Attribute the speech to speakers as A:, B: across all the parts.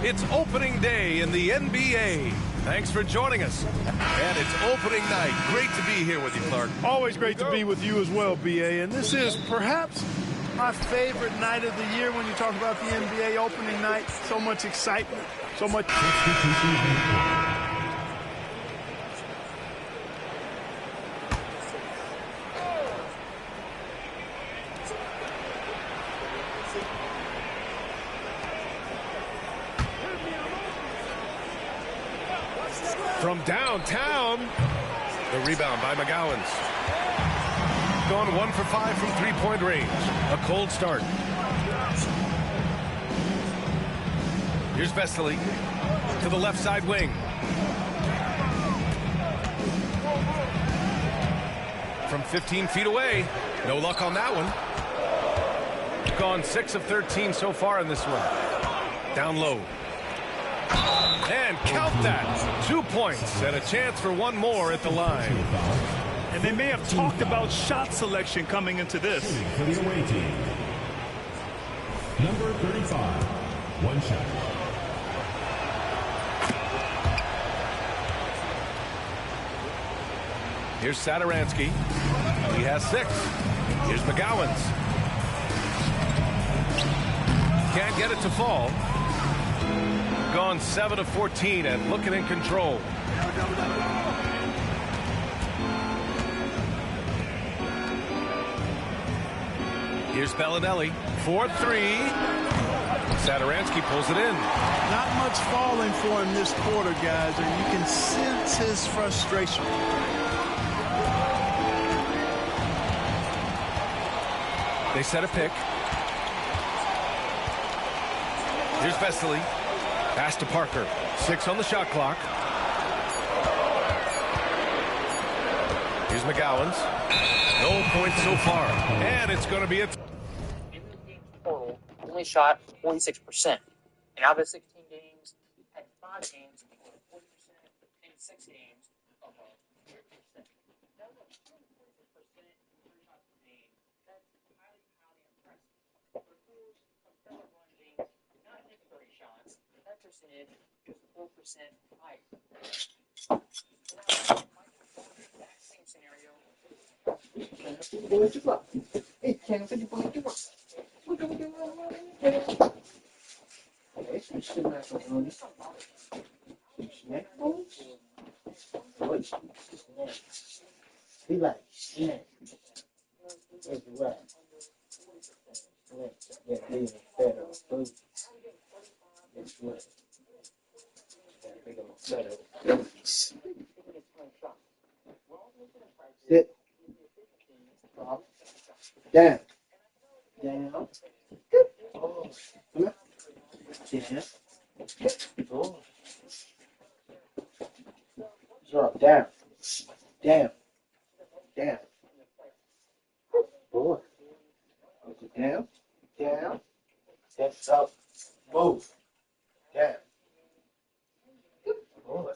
A: It's opening day in the NBA. Thanks for joining us. And it's opening night. Great to be here with you, Clark.
B: Always great to be with you as well, B.A. And this is perhaps my favorite night of the year when you talk about the NBA opening night. So much excitement, so much.
A: From downtown, the rebound by McGowens. Gone 1 for 5 from three-point range. A cold start. Here's Vesely to the left side wing. From 15 feet away. No luck on that one. Gone 6 of 13 so far in this one. Down low. And count that. 2 points and a chance for one more at the line.
B: And they may have talked about shot selection coming into this.
C: For the away team, number 35, one shot.
A: Here's Satoransky. He has 6. Here's McGowens. Can't get it to fall. Gone 7 of 14 and looking in control. Here's Bellinelli. 4-3. Satoransky pulls it in.
B: Not much falling for him this quarter, guys, and you can sense his frustration.
A: They set a pick. Here's Vesely. Pass to Parker. 6 on the shot clock. Here's McGowens. No points so far. And it's going to be a...
D: In the game total, only shot 46%. And out of the 16 games, had 5 games below 40%, and 6 games above 30%. That was 46% in 3 shots per game. That's highly, highly impressive. But of course, from LeBron James not taking 30 shots, that percentage is 4% higher. Now, that same scenario.
E: Sit. Up. Down. Down. Oh. Come on. Down. Oh. Drop. Down. Down. Down. Boy. Down. Down. That's up. Move. Down. Boy.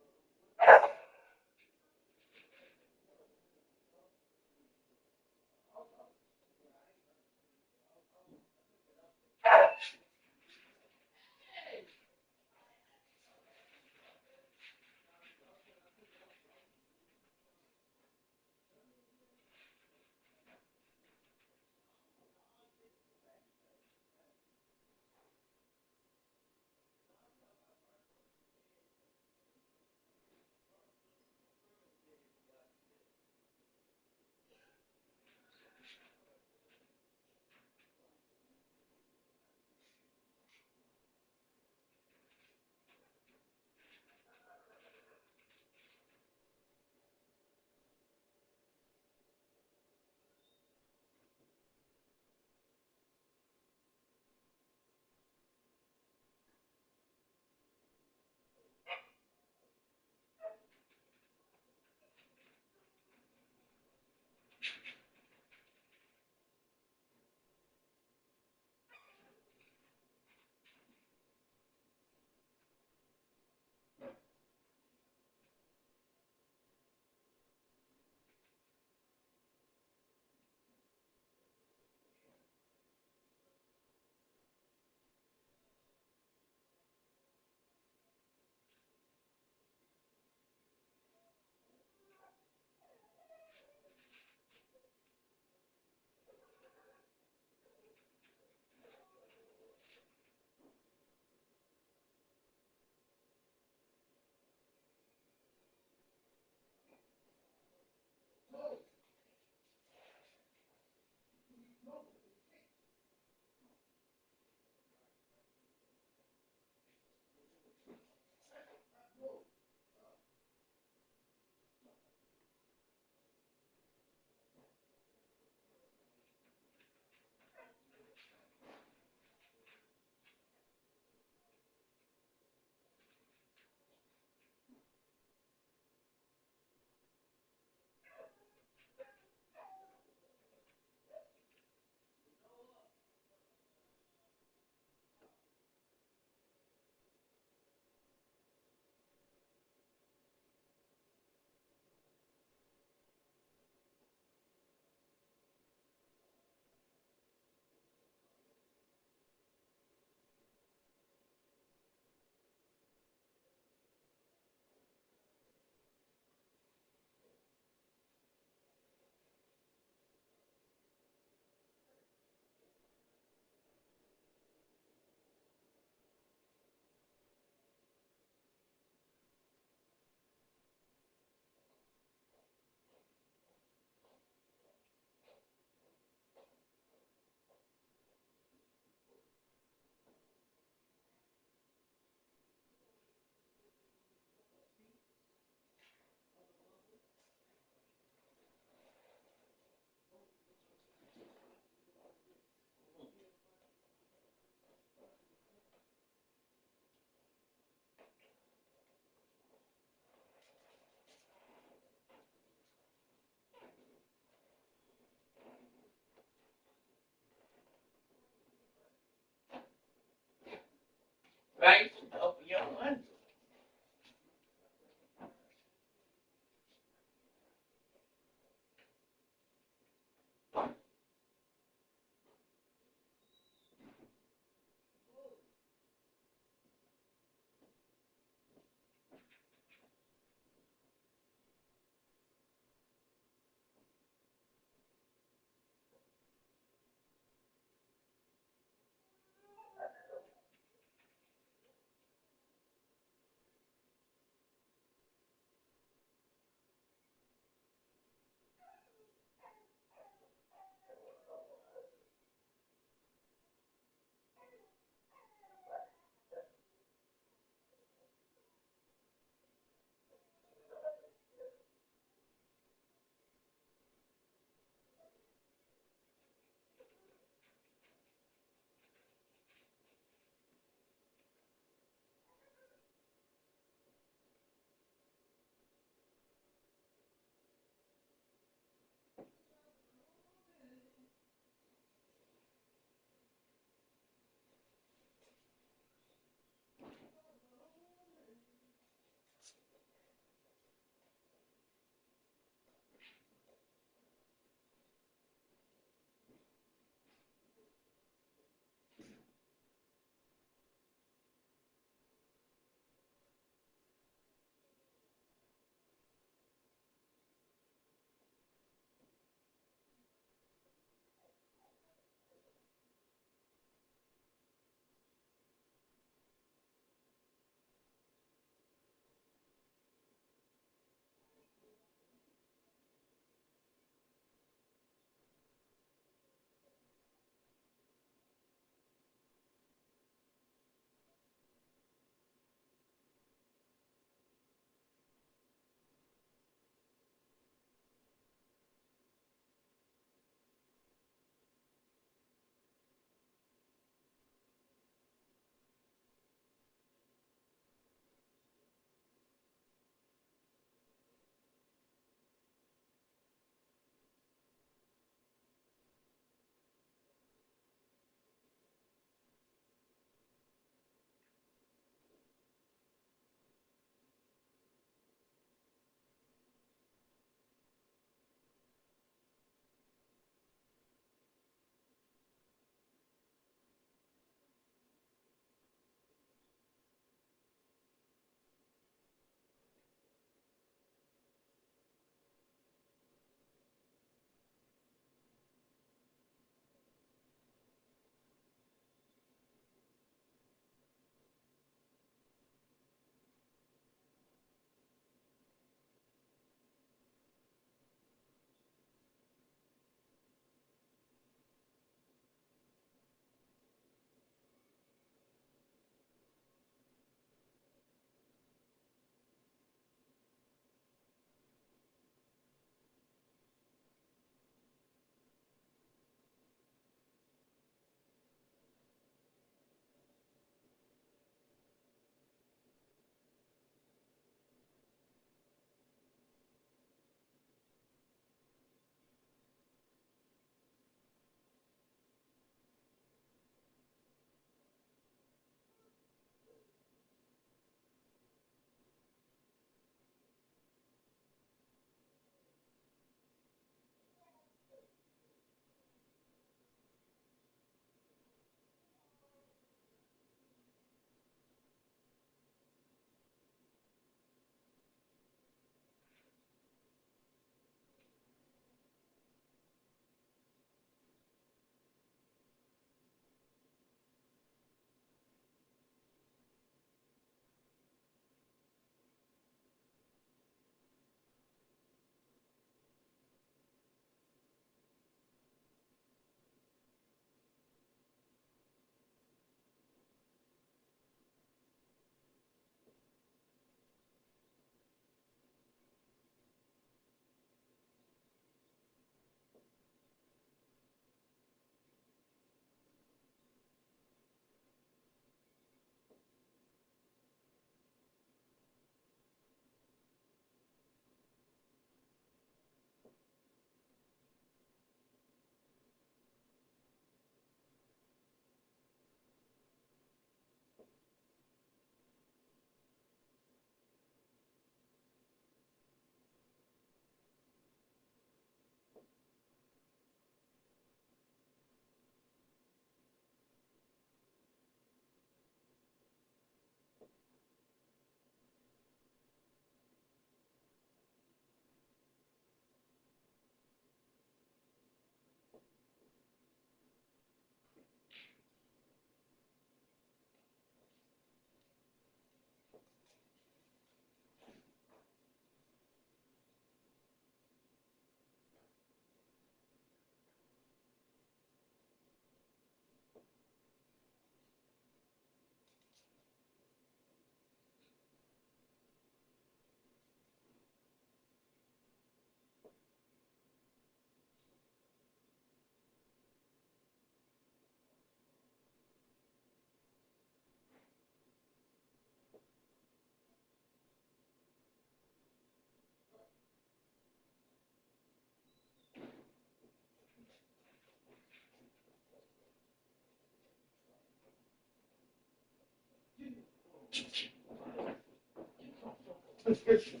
E: prescription.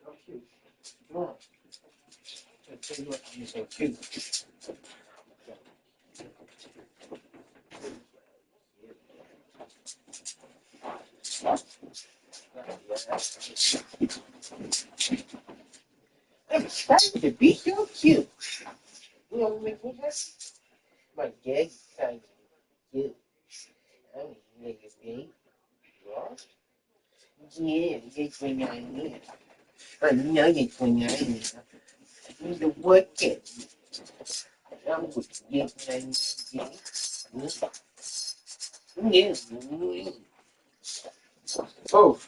E: I'm cute. Come on. I'll tell you what, you're so cute. I'm excited to be so cute. You know what make me happy? My gag is kind of cute. I mean, niggas gay. What? Yeah, you're 29 years. I know you're 29 years. You the work it. I'm with you 29 years. Yeah. Oh.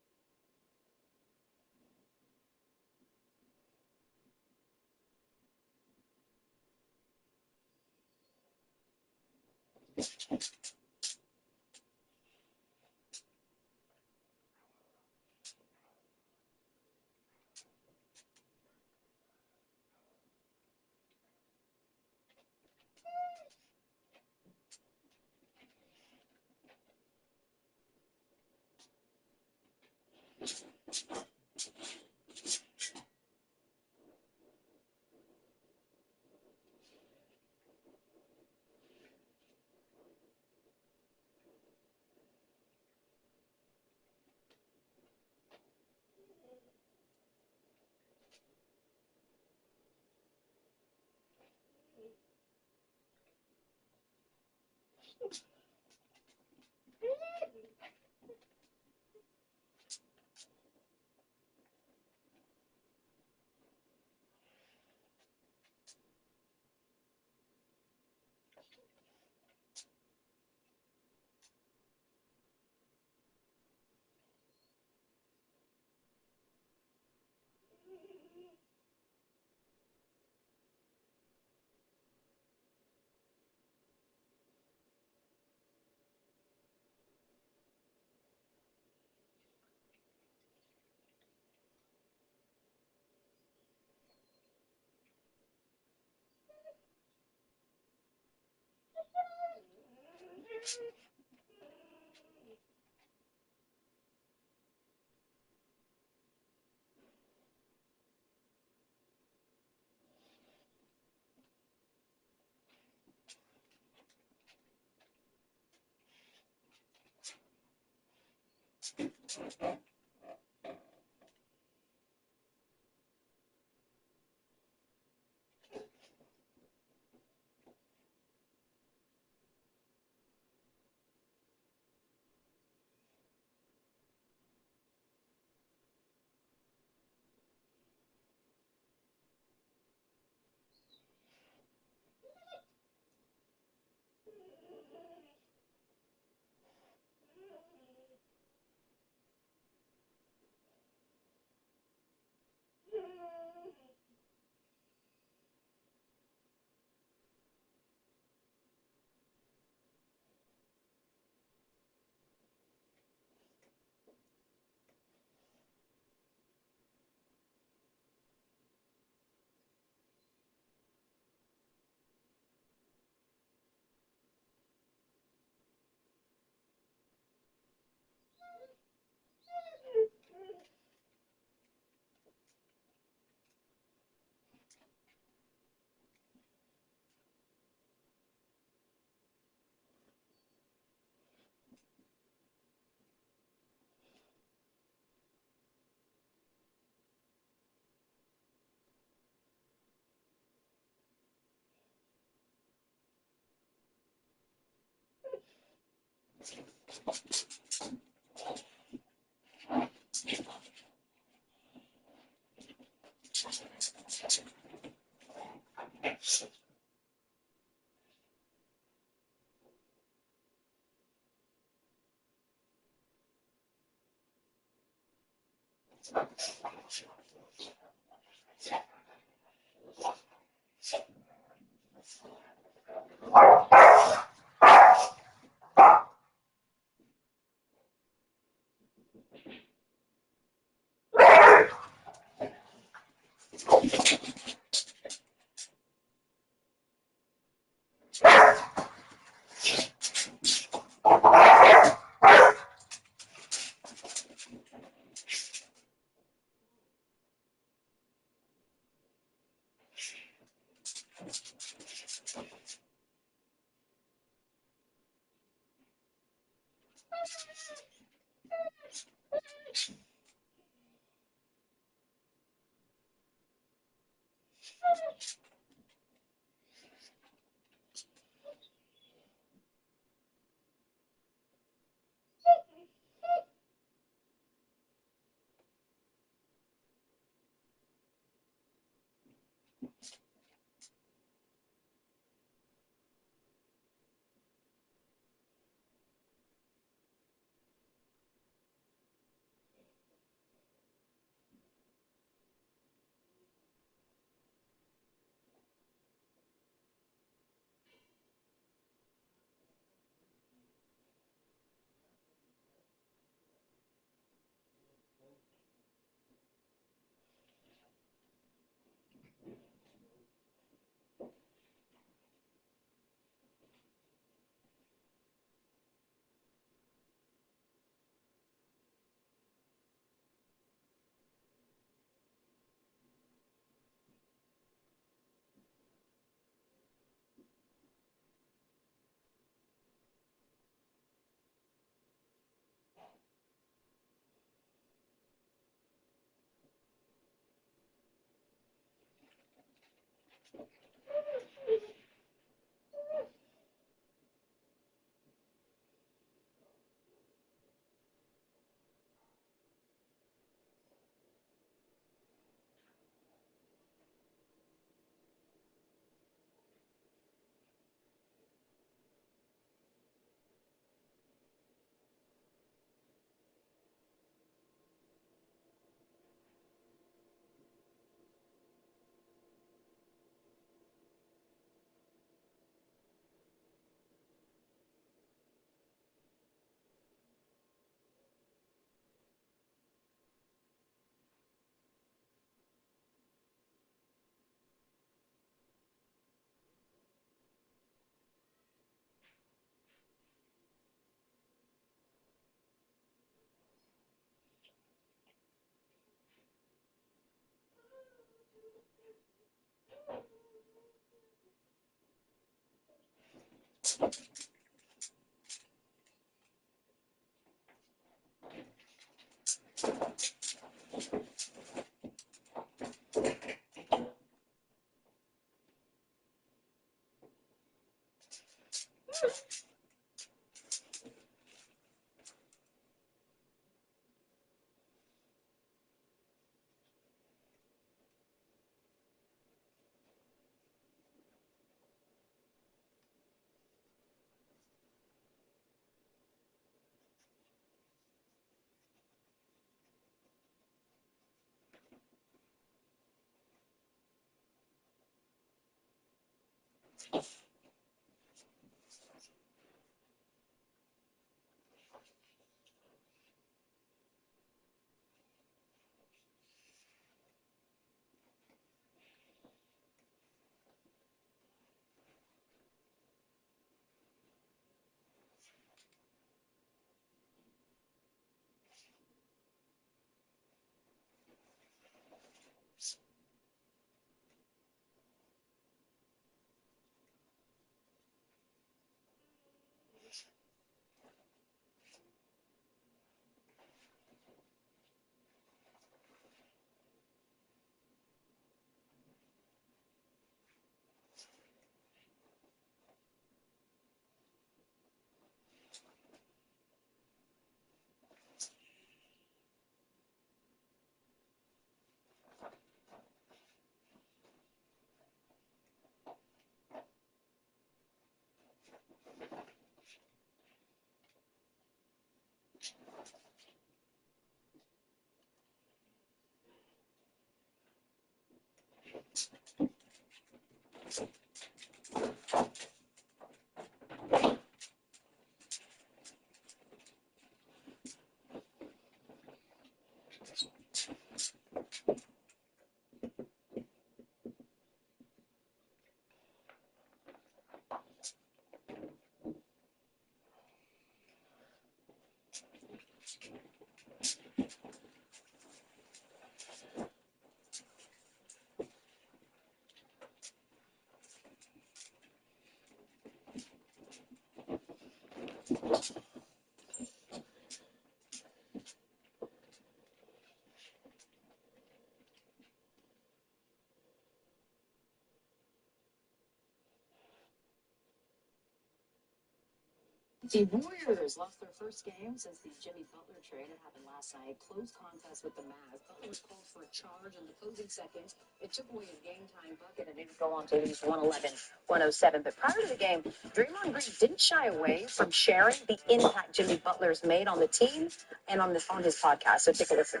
F: The Warriors lost their first game since the Jimmy Butler trade. It happened last night. Close contest with the Mavs. Butler was called for a charge in the closing seconds. It took away his game-time bucket and didn't go on to lose 111-107. But prior to the game, Draymond Green didn't shy away from sharing the impact Jimmy Butler's made on the team and on his podcast. So take a listen.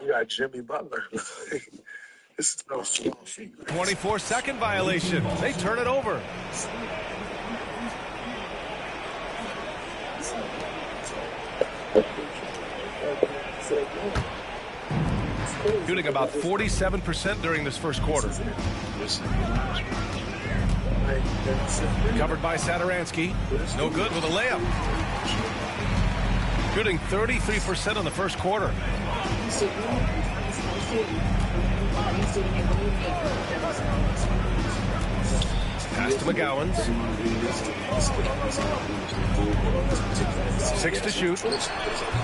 G: You got Jimmy Butler. This is no small feat.
A: 24-second violation. They turn it over. Shooting about 47% during this first quarter. Covered by Satoransky. No good with a layup. Shooting 33% in the first quarter. Pass to McGowens. 6 to shoot.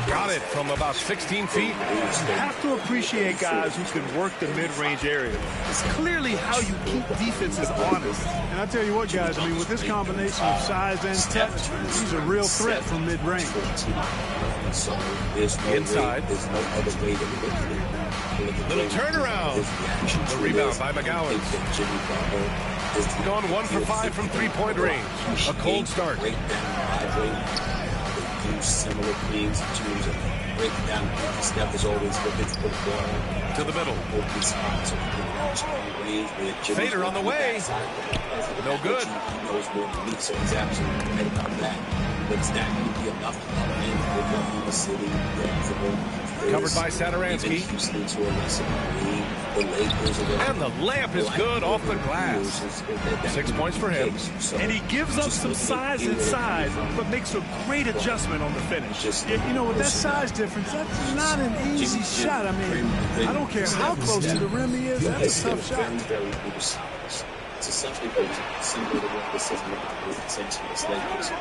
A: Got it from about 16 feet.
B: You have to appreciate guys who can work the mid-range area. It's clearly how you keep defenses honest. And I tell you what, guys, I mean, with this combination of size and touch, he's a real threat from mid-range.
A: Inside.
G: There's no other way to look at it.
A: Little turnaround. The rebound by McGowens. Gone 1 for 5 from three-point range. A cold start.
G: Do similar things in terms of breaking down. Steph is always looking for the ball
A: to the middle. Fader on the way. No good.
G: He knows more than me, so he's absolutely ready to come back. But it's not going to be enough to come in with the city.
A: Covered by Satoransky. And the layup is good off the glass. 6 points for him.
B: And he gives up some size inside, but makes a great adjustment on the finish. You know, with that size difference, that's not an easy shot. I mean, I don't care how close to the rim he is, that's a tough shot.
G: It's essentially very similar to what the system is essentially a Lakers.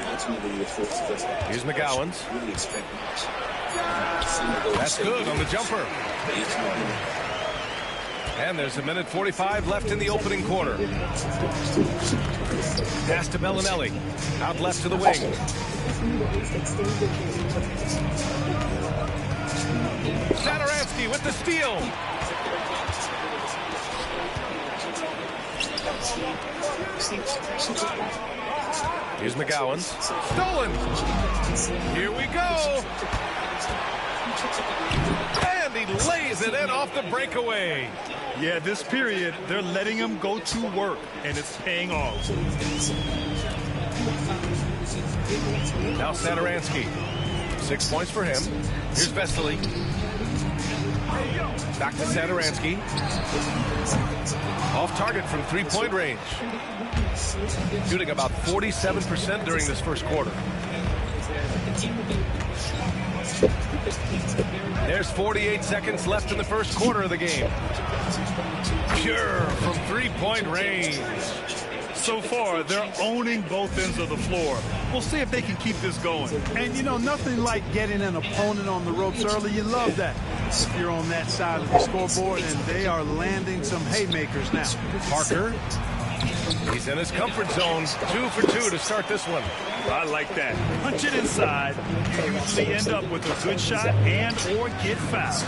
G: Ultimately, you're forced to just
A: here's McGowens.
G: Really expect much.
A: That's good on the jumper. And there's 1:45 left in the opening quarter. Pass to Bellinelli. Out left to the wing. Satoransky with the steal. Here's McGowens. Stolen. Here we go. And he lays it in off the breakaway.
B: Yeah, this period, they're letting him go to work, and it's paying off.
A: Now Satoransky. 6 points for him. Here's Vesely. Back to Satoransky. Off target from three-point range. Shooting about 47% during this first quarter. There's 48 seconds left in the first quarter of the game. Pure from three-point range.
B: So far, they're owning both ends of the floor. We'll see if they can keep this going. And, you know, nothing like getting an opponent on the ropes early. You love that if you're on that side of the scoreboard, and they are landing some haymakers now.
A: Parker. He's in his comfort zone. 2 for 2 to start this one.
B: I like that. Punch it inside. You usually end up with a good shot and or get fouled.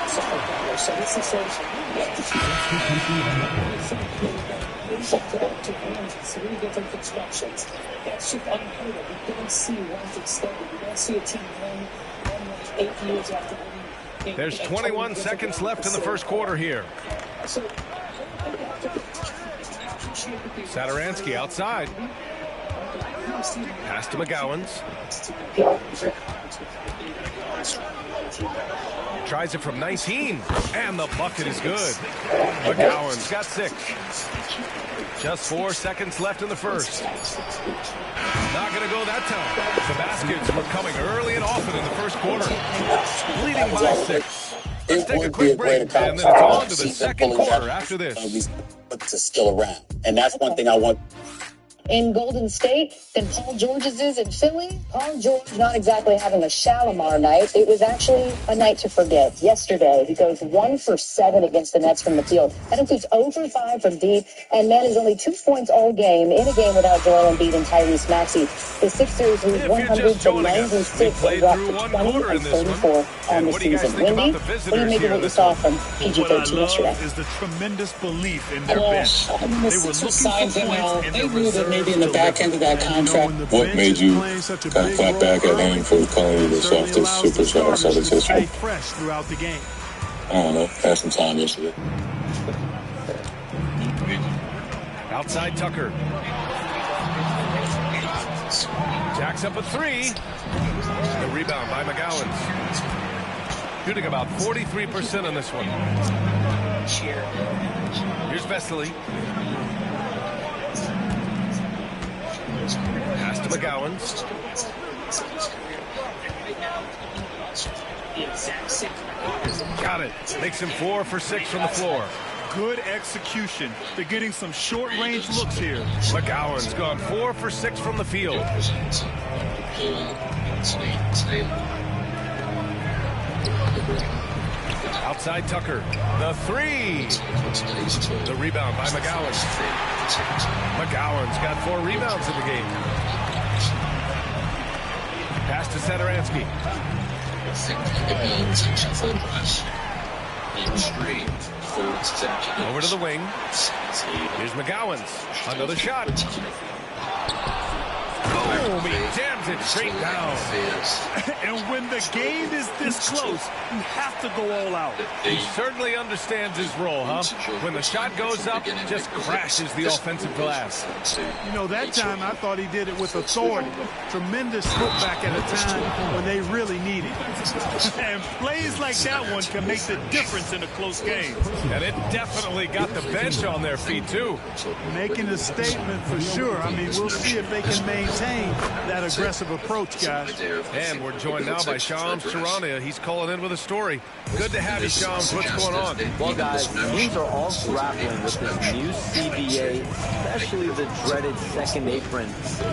F: stuff like that. So this is sort of three different constructions. That's just unheard of. You don't see one extended. You don't see a team win 8 years after winning.
A: There's 21 seconds left in the first quarter here. Satoransky outside. Pass to McGowens. Tries it from 19, and the bucket is good. McGowan's got 6. Just 4 seconds left in the first. Not going to go that time. The baskets were coming early and often in the first quarter. Leading by 6. Let's take a quick break, and then it's on to the second quarter after this.
H: But it's still around. And that's one thing I want.
F: In Golden State than Paul George's is in Philly. Paul George not exactly having a Shalimar night. It was actually a night to forget. Yesterday, he goes 1 for 7 against the Nets from the field. That includes 0 for 5 from deep, and man is only 2 points all game in a game without Joel Embiid and Tyrese Maxey. The Sixers lose 100 to 96 and drop to 20 and 34 on the season. Wendy, what do you make of what you saw from PG-13 yesterday?
B: Is the tremendous belief in their bench. They were looking for points, and
H: they knew that maybe in the back end of that contract.
I: What made you kind of clap back at him for calling you the softest superstar Celtics history?
B: Fresh throughout the game.
I: I don't know. Had some time yesterday.
A: Outside Tucker. Jacks up a 3. The rebound by McGowens. Shooting about 43% on this one. Here's Vesely. Pass to McGowens. Got it. Makes him 4 for 6 from the floor.
B: Good execution. They're getting some short-range looks here.
A: McGowan's gone 4 for 6 from the field. Outside Tucker. The 3. The rebound by McGowan. McGowan's got 4 rebounds in the game. Pass to Satoransky. Over to the wing. Here's McGowan's. Another shot. Boom! He jams it straight down.
B: And when the game is this close, you have to go all out.
A: He certainly understands his role, huh? When the shot goes up, just crashes the offensive glass.
B: You know, that time I thought he did it with authority. Tremendous putback at a time when they really need it. And plays like that one can make the difference in a close game.
A: And it definitely got the bench on their feet, too.
B: Making a statement for sure. I mean, we'll see if they can maintain that aggressive approach, guys.
A: And we're joined now by Shams Charania. He's calling in with a story. Good to have you, Shams. What's going on?
J: Well, guys, teams are all grappling with this new CBA, especially the dreaded second apron.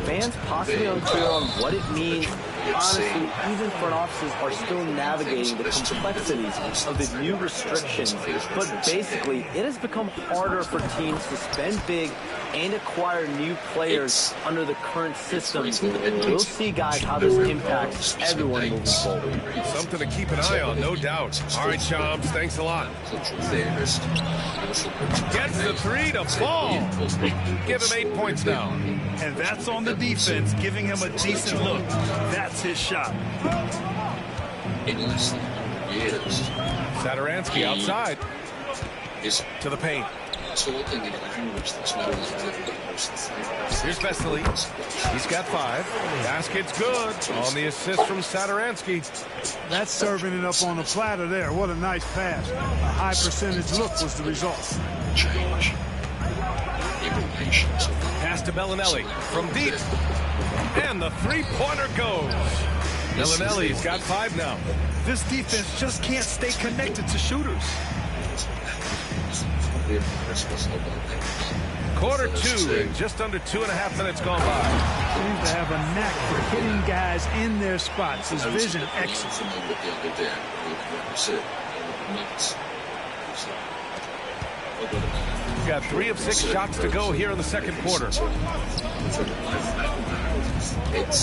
J: Fans possibly unclear on what it means. Honestly, even front offices are still navigating the complexities of the new restrictions. But basically, it has become harder for teams to spend big and acquire new players under the current system. We'll see, guys, how this impacts everyone moving forward.
A: Something to keep an eye on, no doubt. All right, Shams, thanks a lot. Gets the 3 to fall. Give him 8 points now.
B: And that's on the defense, giving him a decent look. That's his shot.
A: Satoransky outside. To the paint. Here's Vesely. He's got 5. Basket's good on the assist from Satoransky.
B: That's serving it up on a platter there. What a nice pass. A high percentage look was the result.
A: Pass to Bellinelli from deep. And the 3-pointer goes. Bellinelli's got 5 now.
B: This defense just can't stay connected to shooters.
A: Quarter 2 and just under 2.5 minutes gone by.
B: Seems to have a knack for hitting guys in their spots. His vision excellent.
A: We've got 3 of 6 shots to go here in the second quarter.
G: It's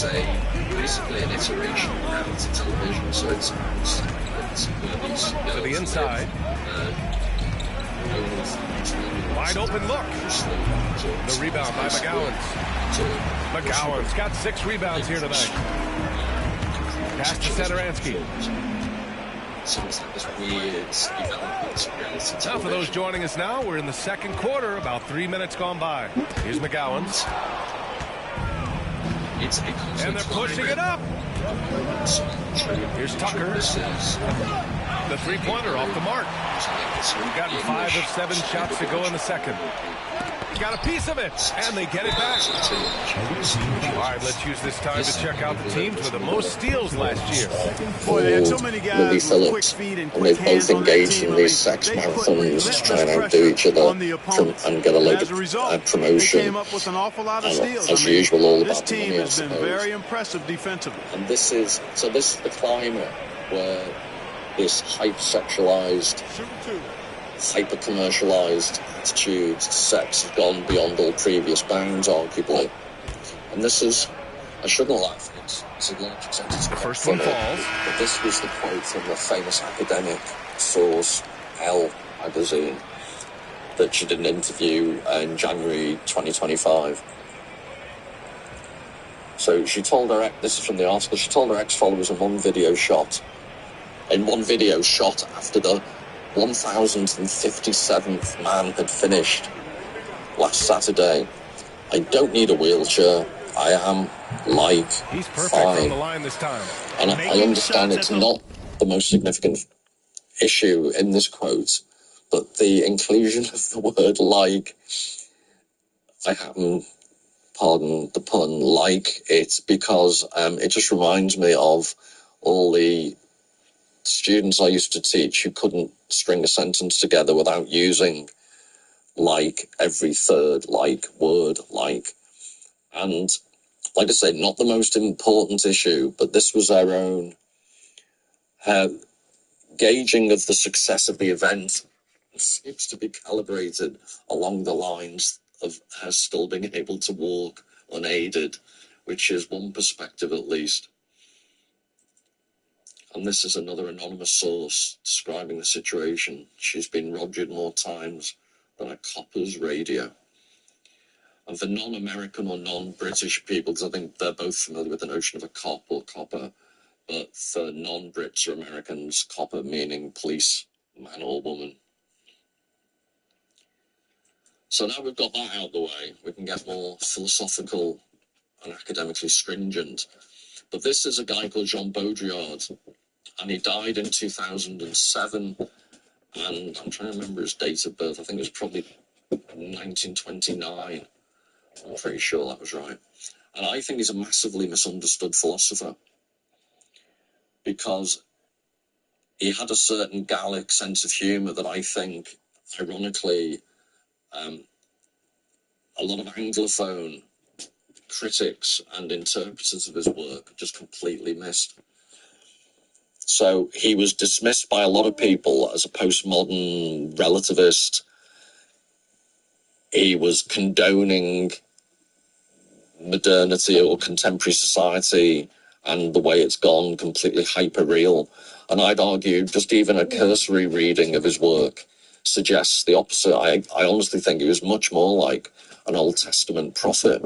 G: basically an iteration of reality television, so it's
A: To the inside. Wide open look. The rebound by McGowens. McGowens got 6 rebounds here tonight. Pass to Satoransky. Now for those joining us now, we're in the second quarter, about 3 minutes gone by. Here's McGowens. And they're pushing it up. Here's Tucker. The three-pointer off the mark. We've gotten 5 of 7 shots to go in the second. Got a piece of it, and they get it back. All right, let's use this time to check out the teams with the most steals last year.
B: Boy, they had so many guys with quick feet and quick hands on that team.
I: In these sex marathons to try and outdo each other and get a leg of promotion.
B: They came up with an awful lot of steals.
I: As usual, all
B: this
I: about the
B: team
I: money,
B: has been very impressive defensively.
I: And this is the climate where this hyper-sexualized, hyper-commercialized attitude to sex has gone beyond all previous bounds, arguably. And this is, I shouldn't laugh, it's a large extent
A: the first one falls.
I: But this was the quote from the famous academic source, Elle magazine, that she did an interview in January 2025. So she told her, this is from the article, she told her ex-followers in one video shot after the 1,057th man had finished last Saturday, "I don't need a wheelchair. I am like
A: He's perfect
I: fine."
A: from the line this time.
I: And I understand it's not the most significant issue in this quote, but the inclusion of the word "like," I happen, pardon the pun, like it, because it just reminds me of all the students I used to teach who couldn't string a sentence together without using like every third like word like. And like I said, not the most important issue, but this was our own gauging of the success of the event. It seems to be calibrated along the lines of her still being able to walk unaided, which is one perspective at least. And this is another anonymous source describing the situation. She's been rogered more times than a copper's radio. And for non-American or non-British people, because I think they're both familiar with the notion of a cop or copper, but for non-Brits or Americans, copper meaning police, man or woman. So now we've got that out of the way, we can get more philosophical and academically stringent. But this is a guy called Jean Baudrillard, and he died in 2007, and I'm trying to remember his date of birth. I think it was probably 1929. I'm pretty sure that was right. And I think he's a massively misunderstood philosopher, because he had a certain Gallic sense of humour that I think, ironically, a lot of Anglophone critics and interpreters of his work just completely missed. So he was dismissed by a lot of people as a postmodern relativist. He was condoning modernity or contemporary society and the way it's gone, completely hyper-real. And I'd argue just even a cursory reading of his work suggests the opposite. I honestly think he was much more like an Old Testament prophet,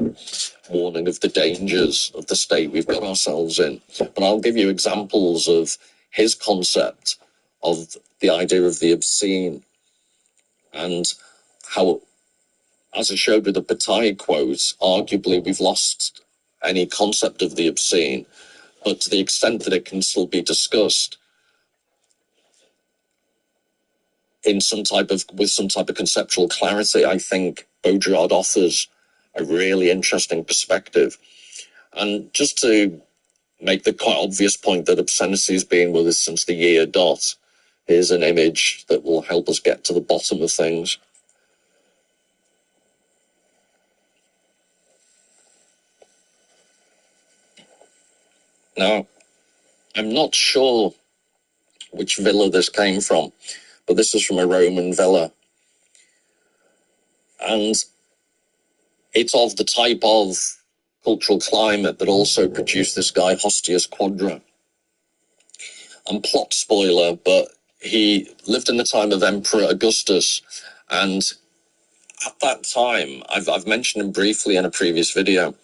I: warning of the dangers of the state we've got ourselves in. But I'll give you examples of his concept of the idea of the obscene, and how, as I showed with the Bataille quote, arguably we've lost any concept of the obscene, but to the extent that it can still be discussed with some type of conceptual clarity, I think Baudrillard offers a really interesting perspective. And just to make the quite obvious point that obscenity has been with us since the year dot, here's an image that will help us get to the bottom of things. Now, I'm not sure which villa this came from, but this is from a Roman villa. And it's of the type of cultural climate that also produced this guy, Hostius Quadra. and plot spoiler, but he lived in the time of Emperor Augustus, and at that time, I've mentioned him briefly in a previous video,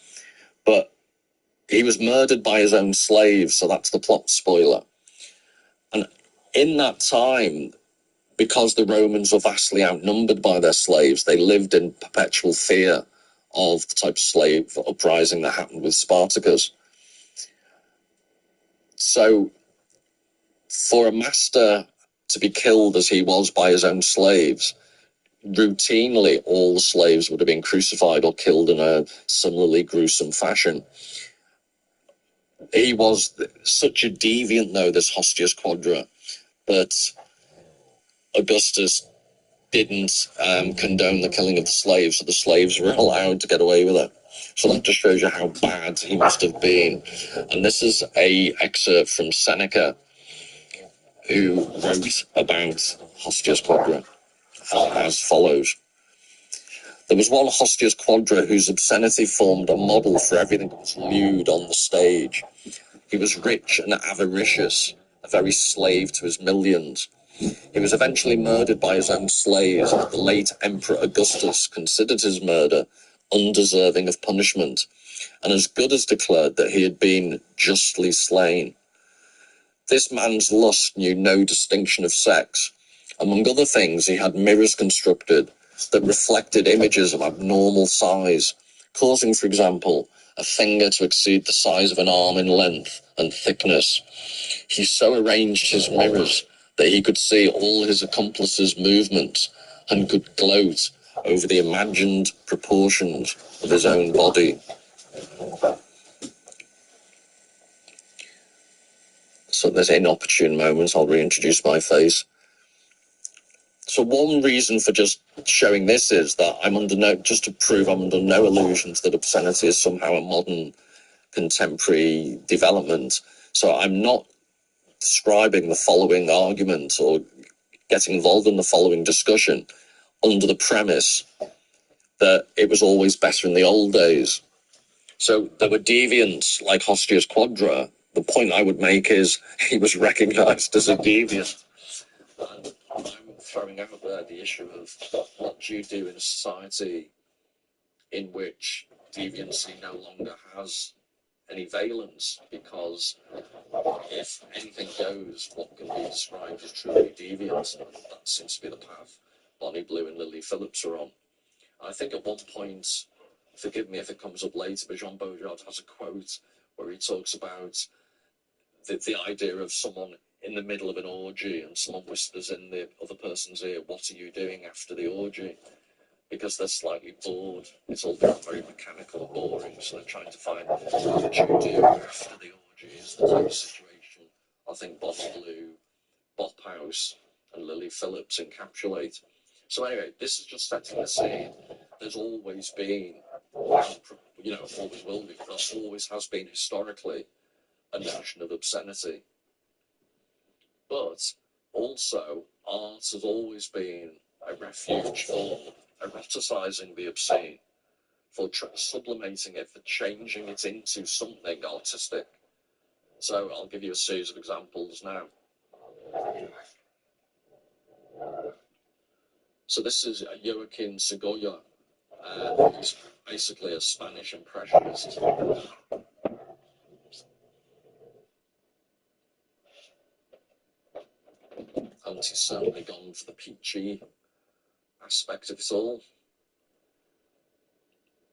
I: but he was murdered by his own slaves, so that's the plot spoiler. And in that time, because the Romans were vastly outnumbered by their slaves, they lived in perpetual fear of the type of slave uprising that happened with Spartacus. So for a master to be killed as he was by his own slaves, routinely all the slaves would have been crucified or killed in a similarly gruesome fashion. He was such a deviant, though, this Hostius Quadra, that Augustus didn't condone the killing of the slaves, so the slaves were allowed to get away with it. So that just shows you how bad he must have been. And this is a excerpt from Seneca, who wrote about Hostius Quadra as follows. There was one Hostius Quadra whose obscenity formed a model for everything that was lewd on the stage. He was rich and avaricious, a very slave to his millions. He was eventually murdered by his own slaves. The late Emperor Augustus considered his murder undeserving of punishment, and as good as declared that he had been justly slain. This man's lust knew no distinction of sex. Among other things, he had mirrors constructed that reflected images of abnormal size, causing, for example, a finger to exceed the size of an arm in length and thickness. He so arranged his mirrors that he could see all his accomplices' movements and could gloat over the imagined proportions of his own body. So there's inopportune moments, I'll reintroduce my face. So one reason for just showing this is that I'm under no, just to prove I'm under no illusions that obscenity is somehow a modern contemporary development. So I'm not describing the following argument or getting involved in the following discussion under the premise that it was always better in the old days. So there were deviants like Hostius Quadra. The point I would make is he was recognized as a deviant. And I'm throwing out there the issue of what do you do in a society in which deviancy no longer has any valence, because if anything goes, what can be described as truly deviant, that seems to be the path Bonnie Blue and Lily Phillips are on. I think at one point, forgive me if it comes up later, but Jean Baudrillard has a quote where he talks about the idea of someone in the middle of an orgy and someone whispers in the other person's ear, "What are you doing after the orgy?" Because they're slightly bored. It's all very mechanical and boring, so they're trying to find what you do after the orgy is the type of situation I think Bonnie Blue, Bop House and Lily Phillips encapsulate. So anyway, this is just setting the scene. There's always been, always will be, there always has been historically a notion of obscenity. But also, art has always been a refuge for eroticizing the obscene, for sublimating it, for changing it into something artistic. So I'll give you a series of examples now. So this is Joaquin Segoya, who's basically a Spanish impressionist. And he's certainly gone for the peachy aspect of it all.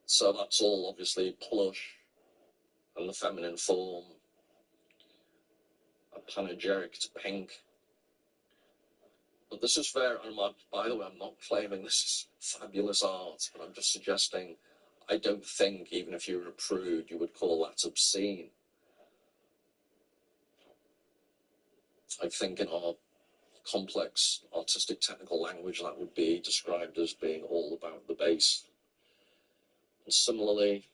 I: So that's all obviously plush and the feminine form, a panegyric to pink. But this is fair, and by the way, I'm not claiming this is fabulous art, but I'm just suggesting I don't think, even if you were a prude, you would call that obscene. I think in our complex artistic technical language that would be described as being all about the base. And similarly,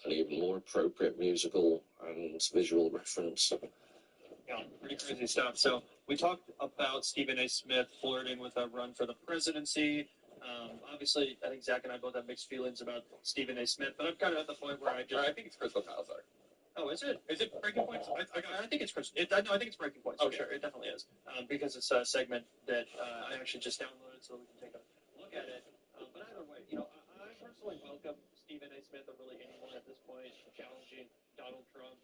I: an even more appropriate musical and visual reference.
K: Yeah, pretty crazy stuff. So we talked about Stephen A. Smith flirting with a run for the presidency. Obviously, I think Zach and I both have mixed feelings about Stephen A. Smith, but I'm kind of at the point where I think it's Crystal Palace. Oh, is it? Is it Breaking Points? I think it's Chris. No, I think it's Breaking Points. Oh, sure, it definitely is. Because it's a segment that I actually just downloaded so we can take a look at it. But either way, I personally welcome Stephen A. Smith or really anyone at this point challenging Donald Trump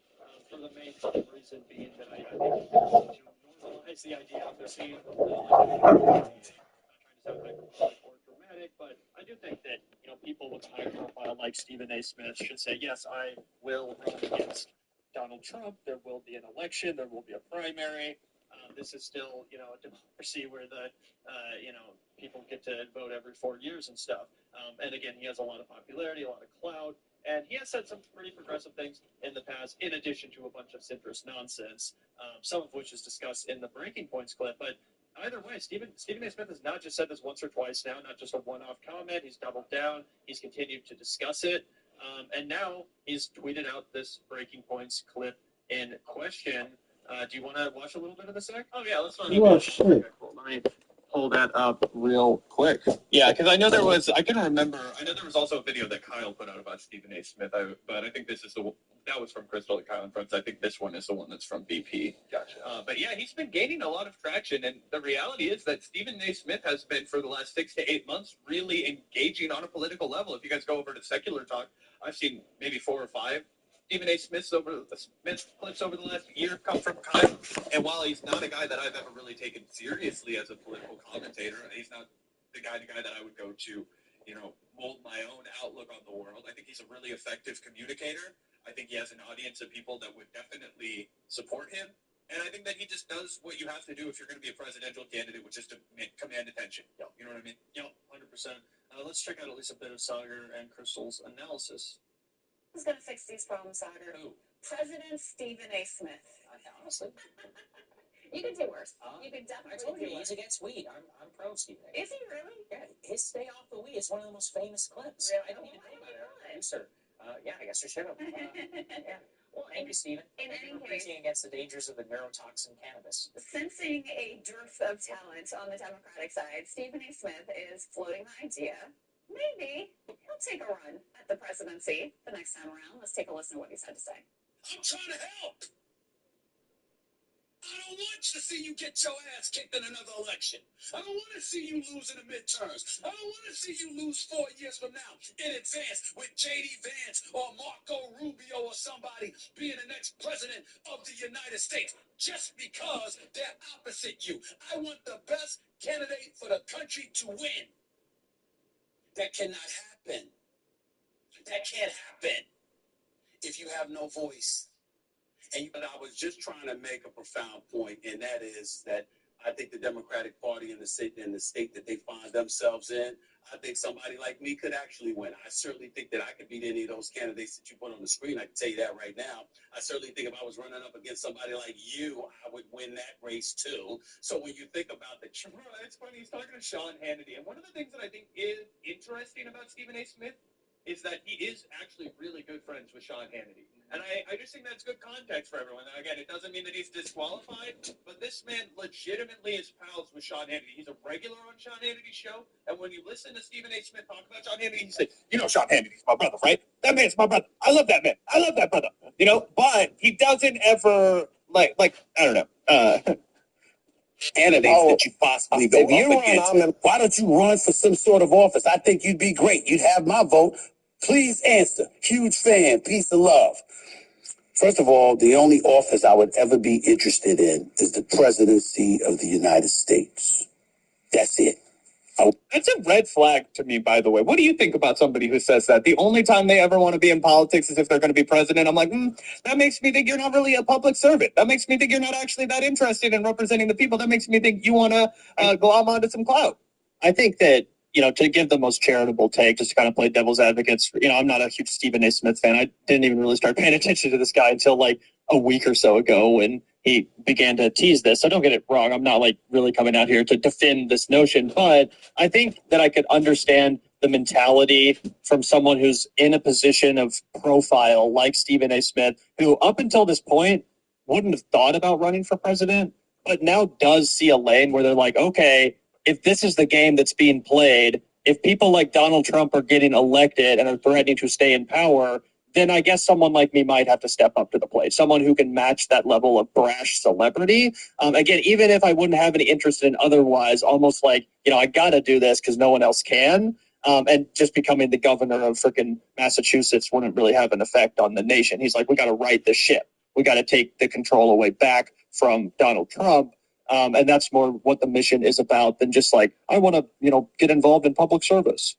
K: for the main reason being that I think it's to normalize the idea of there being not trying to sound hyperbolic or dramatic, but I do think that people with high profile like Stephen A. Smith should say, yes, I will run against Donald Trump. There will be an election. There will be a primary. This is still, a democracy where people get to vote every 4 years and stuff. And again, he has a lot of popularity, a lot of clout, and he has said some pretty progressive things in the past, in addition to a bunch of centrist nonsense, some of which is discussed in the Breaking Points clip. But either way, Stephen A. Smith has not just said this once or twice now, not just a one-off comment. He's doubled down. He's continued to discuss it. And now he's tweeted out this Breaking Points clip in question. Do you want to watch a little bit of this, Zach? Oh, yeah, let's run it. Okay, cool. Let me pull that up real quick. Yeah, because I know there was also a video that Kyle put out about Stephen A. Smith, but I think this is that was from Crystal that Kyle in front. So I think this one is the one that's from BP. Gotcha. But yeah, he's been gaining a lot of traction, and the reality is that Stephen A. Smith has been, for the last 6 to 8 months, really engaging on a political level. If you guys go over to Secular Talk, I've seen maybe 4 or 5 Stephen A. Smith clips over the last year come from Kyle. And while he's not a guy that I've ever really taken seriously as a political commentator, he's not the guy that I would go to, mold my own outlook on the world. I think he's a really effective communicator. I think he has an audience of people that would definitely support him. And I think that he just does what you have to do if you're going to be a presidential candidate, which is to command attention. Yep. You know what I mean? Yep, 100%. Let's check out at least a bit of Sagar and Crystal's analysis.
L: Who's going to fix these problems, Sagar?
K: Who?
L: President Stephen A. Smith.
F: Honestly,
L: You could do worse. You could definitely do worse.
F: he's against weed. I'm pro Stephen A.
L: Is he really?
F: Yeah, his "Stay Off the Weed" is one of the most famous clips.
L: Really?
F: I didn't even think about it. Producer. Yeah, I guess I should have. Yeah.
L: Well,
F: Thank you, Stephen.
L: in
F: Thank you
L: any
F: for
L: case,
F: preaching against the dangers of the neurotoxin cannabis.
L: sensing a dearth of talent on the Democratic side, Stephen A. Smith is floating the idea. Maybe he'll take a run at the presidency the next time around. Let's take a listen to what he's had to say.
M: I'm trying to help. I don't want to see you get your ass kicked in another election. I don't want to see you lose in the midterms. I don't want to see you lose 4 years from now in advance with J.D. Vance or Marco Rubio or somebody being the next president of the United States just because they're opposite you. I want the best candidate for the country to win. That cannot happen. That can't happen if you have no voice. But I was just trying to make a profound point, and that is that I think the Democratic Party in the state that they find themselves in, I think somebody like me could actually win. I certainly think that I could beat any of those candidates that you put on the screen. I can tell you that right now. I certainly think if I was running up against somebody like you, I would win that race too. So when you think about it's funny, he's talking to Sean Hannity, and one of the things that I think is interesting about Stephen A. Smith is that he is actually really good friends with Sean Hannity. And I just think that's good context for everyone. And again, it doesn't mean that he's disqualified, but this man legitimately is pals with Sean Hannity. He's a regular on Sean Hannity's show. And when you listen to Stephen A. Smith talk about Sean Hannity, he says, Sean Hannity's my brother, right? That man's my brother. I love that man. I love that brother. But he doesn't ever, I don't know, candidates that you possibly go up against. Why don't you run for some sort of office? I think you'd be great. You'd have my vote. Please answer. Huge fan. Peace and love. First of all, the only office I would ever be interested in is the presidency of the United States. That's it. That's a red flag to me, by the way. What do you think about somebody who says that? The only time they ever want to be in politics is if they're going to be president. I'm like, that makes me think you're not really a public servant. That makes me think you're not actually that interested in representing the people. That makes me think you want to glom onto some clout.
K: I think that, to give the most charitable take, just to kind of play devil's advocates, I'm not a huge Stephen A. Smith fan. I didn't even really start paying attention to this guy until a week or so ago when he began to tease this. So don't get it wrong. I'm not really coming out here to defend this notion, but I think that I could understand the mentality from someone who's in a position of profile like Stephen A. Smith, who up until this point wouldn't have thought about running for president, but now does see a lane where they're like, okay, if this is the game that's being played, if people like Donald Trump are getting elected and are threatening to stay in power,
N: then I guess someone like me might have to step up to the plate. Someone who can match that level of brash celebrity. Again, even if I wouldn't have any interest in otherwise, almost like, I got to do this because no one else can. And just becoming the governor of freaking Massachusetts wouldn't really have an effect on the nation. He's like, we got to right the ship. We got to take the control away back from Donald Trump. And that's more what the mission is about than just like, I want to, get involved in public service.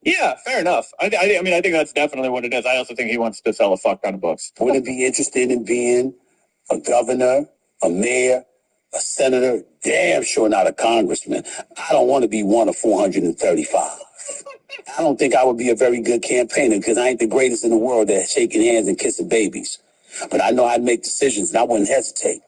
N: Yeah, fair enough. I mean, I think that's definitely what it is. I also think he wants to sell a fuck ton of books.
O: Wouldn't be interested in being a governor, a mayor, a senator, damn sure not a congressman. I don't want to be one of 435. I don't think I would be a very good campaigner because I ain't the greatest in the world at shaking hands and kissing babies. But I know I'd make decisions and I wouldn't hesitate.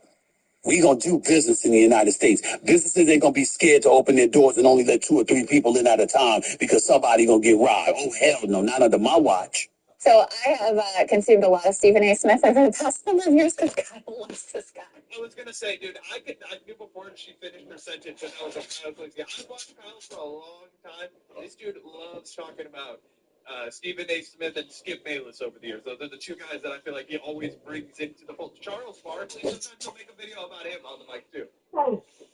O: We gonna do business in the United States. Businesses ain't gonna be scared to open their doors and only let 2 or 3 people in at a time because somebody gonna get robbed. Oh, hell no, not under my watch.
L: So I have consumed a lot of Stephen A. Smith over the past number of years because God loves this guy.
P: I was gonna say, dude, I knew before she finished her sentence, and I was like, I've watched Kyle for a long time. This dude loves talking about Stephen A. Smith and Skip Bayless over the years. Those are the 2 guys that I feel like he always brings into the fold. Charles Barkley, sometimes he'll make a video about him on the mic too.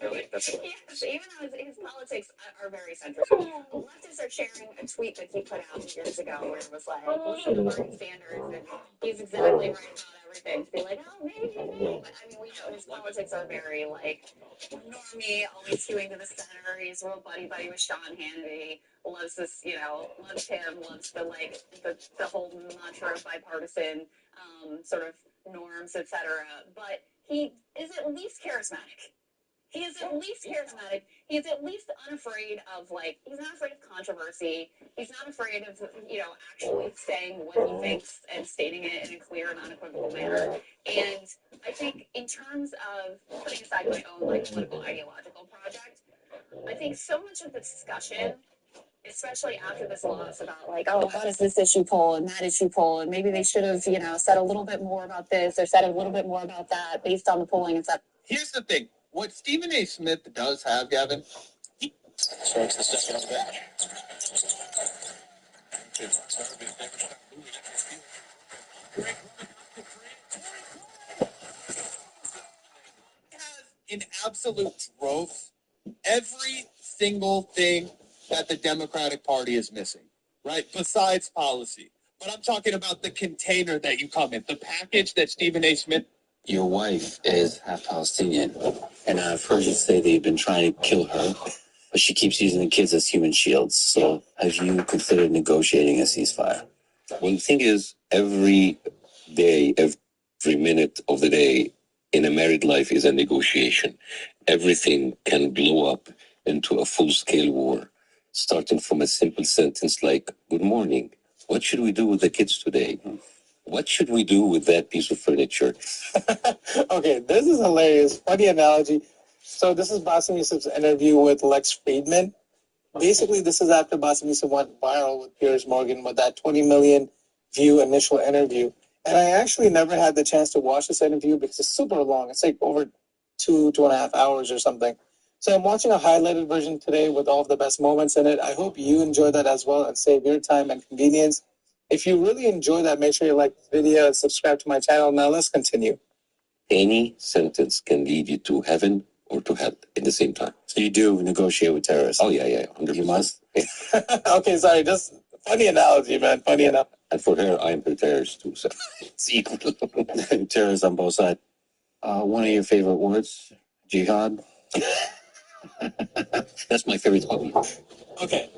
P: Really? That's right.
L: Yes, even though his politics are very centrist. Leftists are sharing a tweet that he put out years ago where it was like, listen to Bernie Sanders, and he's exactly right about everything. To be like, oh, maybe. But I mean, we know his politics are very, like, normie, always skewing to the center. He's real buddy-buddy with Sean Hannity. Loves this, loves him, loves the whole mantra of bipartisan sort of norms, etc. But he is at least charismatic. He is at least charismatic. He's at least unafraid of, he's not afraid of controversy. He's not afraid of, actually saying what he thinks and stating it in a clear and unequivocal manner. And I think in terms of putting aside my own, political ideological project, I think so much of the discussion, especially after this loss about how does this issue poll and that issue poll, and maybe they should have, said a little bit more about this or said a little bit more about that based on the polling and stuff.
N: Here's the thing. What Stephen A. Smith does have, Gavin,
O: Starts the second back.
N: in absolute growth every single thing that the Democratic Party is missing, right? Besides policy. But I'm talking about the container that you come in, the package that Stephen A. Smith.
Q: Your wife is half Palestinian, and I've heard you say they've been trying to kill her, but she keeps using the kids as human shields. So have you considered negotiating a ceasefire?
I: Well, the thing is, every day, every minute of the day in a married life is a negotiation. Everything can blow up into a full-scale war, starting from a simple sentence like, good morning, what should we do with the kids today? What should we do with that piece of furniture?
R: Okay, this is hilarious. Funny analogy. So this is Bassem Youssef's interview with Lex Friedman. Basically, this is after Bassem Youssef went viral with Piers Morgan with that 20 million view initial interview. And I actually never had the chance to watch this interview because it's super long. It's like over 2.5 hours or something. So I'm watching a highlighted version today with all of the best moments in it. I hope you enjoy that as well and save your time and convenience. If you really enjoy that, make sure you like the video and subscribe to my channel. Now let's continue.
I: Any sentence can lead you to heaven or to hell at the same time.
Q: So you do negotiate with terrorists?
I: Oh, yeah, 100%.
Q: You must?
R: Okay, sorry, just funny analogy, man. Funny enough.
I: And for her, I am her terrorist too, so it's equal.
Q: Terrorists on both sides. One of your favorite words? Jihad?
I: That's my favorite hobby.
R: Okay.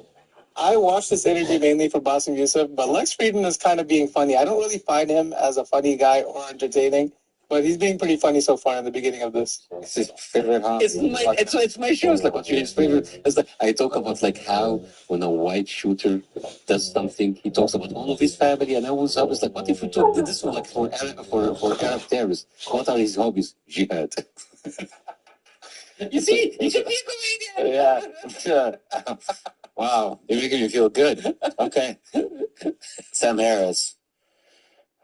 R: I watched this interview mainly for Bassem Youssef, but Lex Friedman is kind of being funny. I don't really find him as a funny guy or entertaining, but he's being pretty funny so far in the beginning of this.
Q: It's his favorite hobby.
I: It's my show. It's like, what's your favorite? It's like, I talk about like how when a white shooter does something, he talks about all of his family, and I was like, what if we took this one like for Arab terrorists? What are his hobbies? Jihad. You see, you should be a comedian.
Q: Yeah. Wow, you're making me feel good. Okay. Sam Harris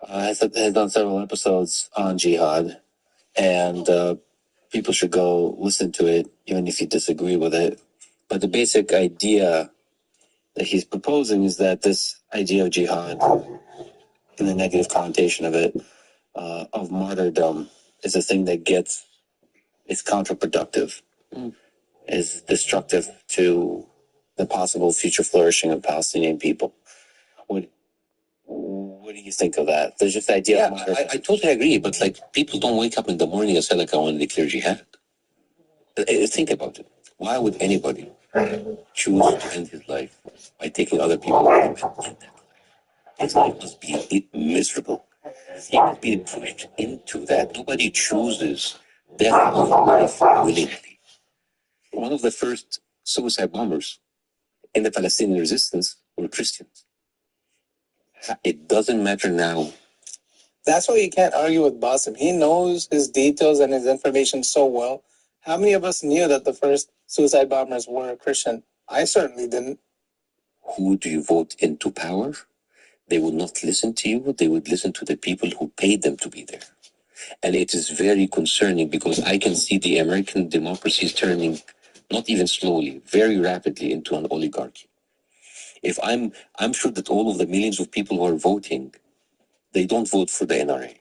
Q: has done several episodes on jihad, and people should go listen to it, even if you disagree with it. But the basic idea that he's proposing is that this idea of jihad in the negative connotation of it, of martyrdom, is a thing that is counterproductive, is destructive to the possible future flourishing of Palestinian people. What do you think of that? There's just the idea of martyrdom. I totally agree, but like people don't wake up in the morning and say like I want to declare jihad. Think about it. Why would anybody choose to end his life by taking other people's life? His life must be miserable. He must be pushed into that. Nobody chooses death of life willingly. One of the first suicide bombers in the Palestinian resistance were Christians. It doesn't matter now.
R: That's why you can't argue with Bassem. He knows his details and his information so well. How many of us knew that the first suicide bombers were Christian? I certainly didn't.
Q: Who do you vote into power? They would not listen to you. They would listen to the people who paid them to be there. And it is very concerning because I can see the American democracy is turning, not even slowly, very rapidly into an oligarchy. If I'm sure that all of the millions of people who are voting, they don't vote for the NRA.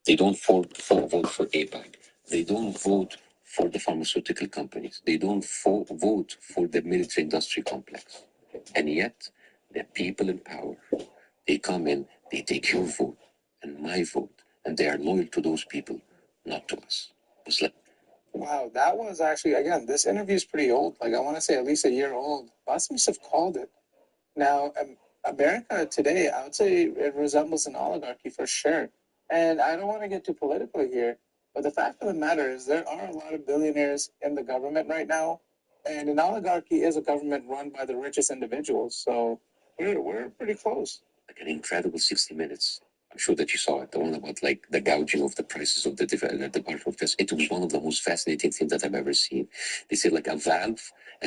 Q: They don't vote for AIPAC. They don't vote for the pharmaceutical companies. They don't vote for the military industry complex. And yet, the people in power, they come in, they take your vote and my vote, and they are loyal to those people, not to us. It's like,
R: Wow, that was actually, again, this interview is pretty old. Like, I want to say at least a year old. Bassem Youssef called it. Now, America today, I would say it resembles an oligarchy for sure. And I don't want to get too political here, but the fact of the matter is there are a lot of billionaires in the government right now, and an oligarchy is a government run by the richest individuals. So we're pretty close.
Q: like an incredible 60 Minutes. I'm sure that you saw it, the one about like the gouging of the prices of the Department of Justice. It was one of the most fascinating things that I've ever seen. They said like a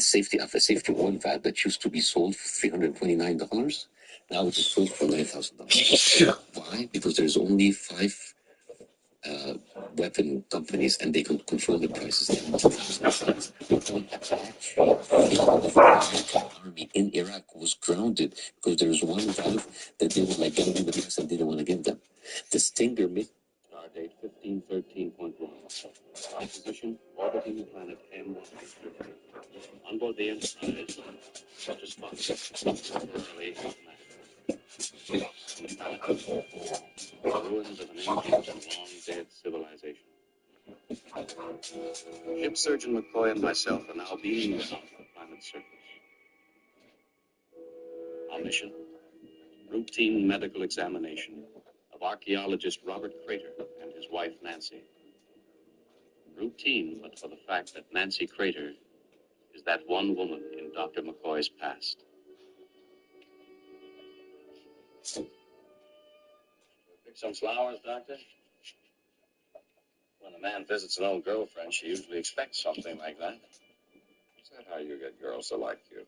Q: safety oil valve that used to be sold for $329, now it is sold for $9,000. Why? Because there's only 5 weapon companies and they can control the prices. The army in Iraq was grounded because there was one valve that they were like getting the price and didn't want to give them. The Stinger missile. Star date 1513.1. High position orbiting the planet M1. On board the Enterprise, such as early ruins of an ancient and long-dead civilization. Ship Surgeon McCoy and myself are now beaming down to the planet's surface. Our mission, routine medical examination of archaeologist Robert Crater and his wife Nancy. Routine, but for the fact that Nancy Crater is that one woman in Dr. McCoy's past. Pick some flowers, Doctor? When a man visits an old girlfriend, she usually expects something like that. Is that how you get girls to like you?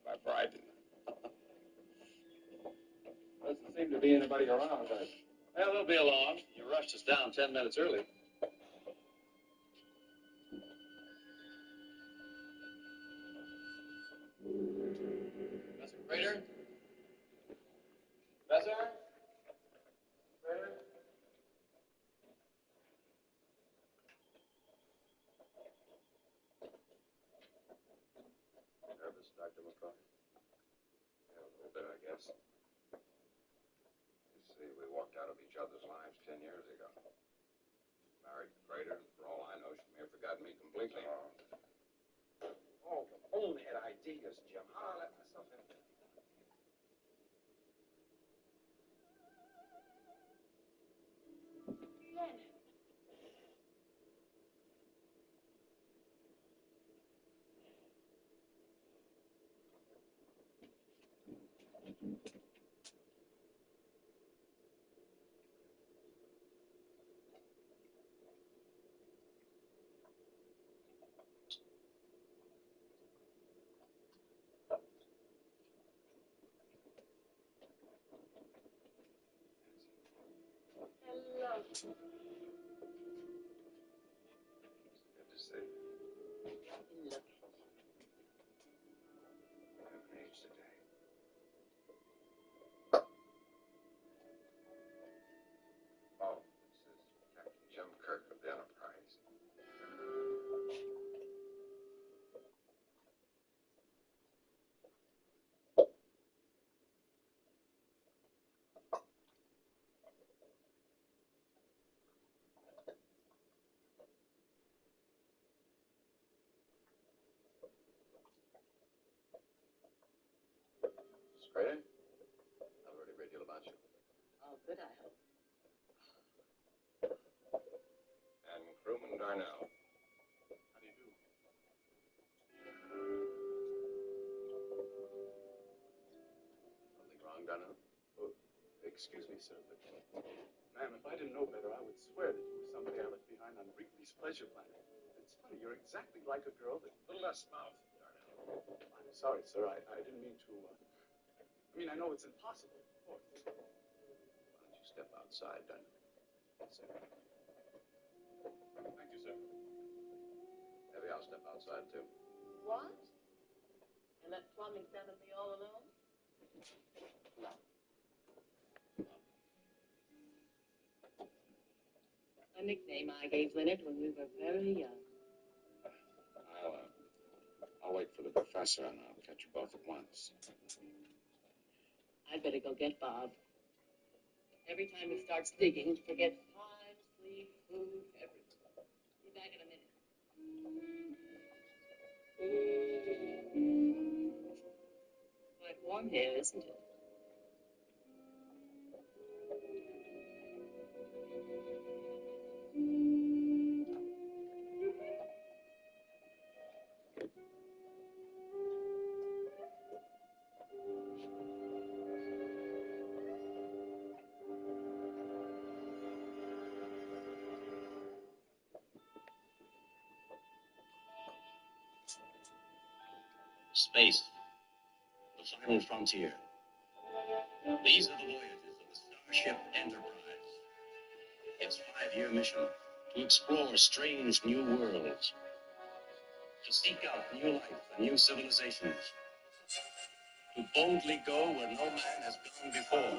Q: By bribing them. Doesn't seem to be anybody around, does it? Well, they'll be along. You rushed us down 10 minutes early. Professor Crater? Professor? Crater? Nervous, Dr. McCoy? Yeah, a little bit, I guess. You see, we walked out of each other's lives 10 years ago. Married to Crater, and for all I know, she may have forgotten me completely. Oh, bonehead ideas, Jim. How did I let myself into that? Good to see you. I haven't aged a day.
F: all good, I hope.
S: And Crewman Darnell. How do you do? Something wrong, Darnell? Oh, excuse me, sir, but... Ma'am, if I didn't know better, I would swear that you were somebody I left behind on Wrigley's Pleasure Planet. It's funny, you're exactly like a girl that... A little less mouth, Darnell. I'm sorry, sir, I didn't mean to... I mean, I know it's impossible, of course. Why don't you step outside, Darnell? Yes, sir. Thank you, sir. Maybe I'll step outside, too.
F: What? And let plumbing Santa be all alone? A nickname I gave Leonard when we were very young.
S: I'll wait for the professor and I'll catch you both at once.
F: I'd better go get Bob. Every time he starts digging, forget time, sleep, food, everything. Be back in a minute. Quite warm here, isn't it?
T: Space, the final frontier. These are the voyages of the Starship Enterprise. Its 5-year mission to explore strange new worlds, to seek out new life and new civilizations, to boldly go where no man has gone before.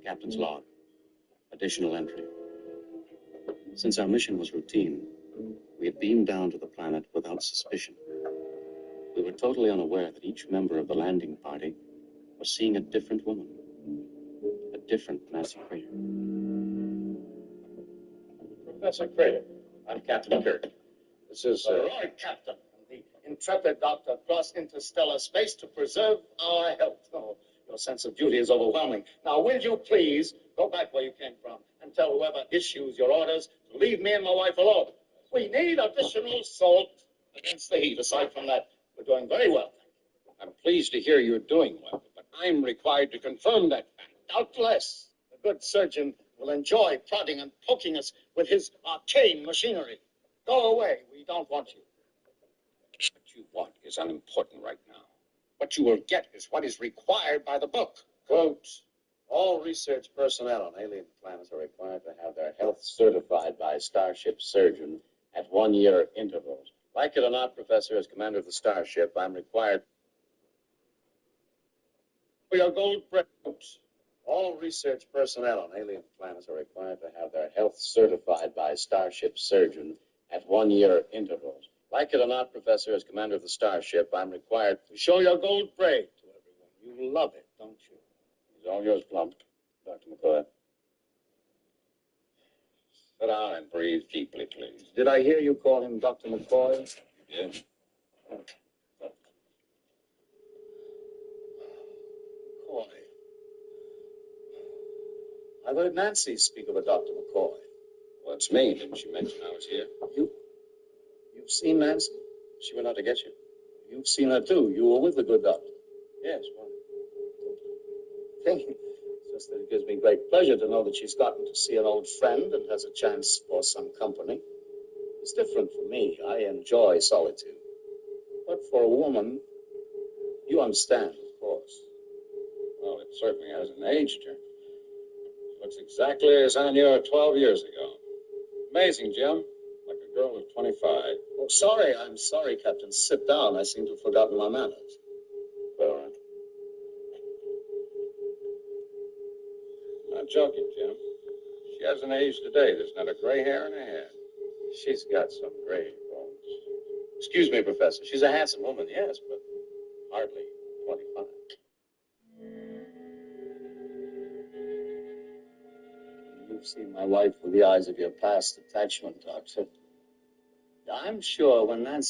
T: Captain's log. Additional entry. Since our mission was routine, we had beamed down to the planet without suspicion. We were totally unaware that each member of the landing party was seeing a different woman, a different Nancy Crater.
U: Professor Crater, I'm Captain Kirk. This is...
V: Right, Captain. The intrepid doctor crossed interstellar space to preserve our health. Oh, your sense of duty is overwhelming. Now, will you please go back where you came from and tell whoever issues your orders to leave me and my wife alone? We need additional salt against the heat. Aside from that, we're doing very well.
U: I'm pleased to hear you're doing well, but I'm required to confirm that fact.
V: Doubtless, a good surgeon will enjoy prodding and poking us with his arcane machinery. Go away. We don't want you.
U: What you want is unimportant right now. What you will get is what is required by the book.
V: Quote,
U: all research personnel on alien planets are required to have their health certified by a Starship surgeon at 1-year intervals. Like it or not, Professor, as commander of the Starship, I'm required for your gold quote. All research personnel on alien planets are required to have their health certified by a Starship surgeon at 1-year intervals. Like it or not, Professor, as commander of the Starship, I'm required to show your gold braid to everyone. You love it, don't you? It's all yours, Plump. Dr. McCoy. Sit down and breathe deeply, please.
V: Did I hear you call him Dr. McCoy?
U: You did?
V: McCoy. I've heard Nancy speak of a Dr. McCoy.
U: Well, it's me. Didn't she mention I was here?
V: You've seen Nancy?
U: She went out to get you.
V: You've seen her too. You were with the good doctor.
U: Yes, why?
V: Thank you. Just that it gives me great pleasure to know that she's gotten to see an old friend and has a chance for some company. It's different for me. I enjoy solitude. But for a woman, you understand, of course.
U: Well, it certainly hasn't aged her. She looks exactly as I knew her 12 years ago. Amazing, Jim. Like a girl of 25.
V: Oh, Oh, I'm sorry, Captain. Sit down. I seem to have forgotten my manners.
U: All right. Not joking, Jim. She hasn't aged a day. There's not a gray hair in her head. She's got some gray bones. Excuse me, Professor. She's a handsome woman, yes, but hardly 25.
V: You've seen my wife with the eyes of your past attachment, Doctor. I'm sure when you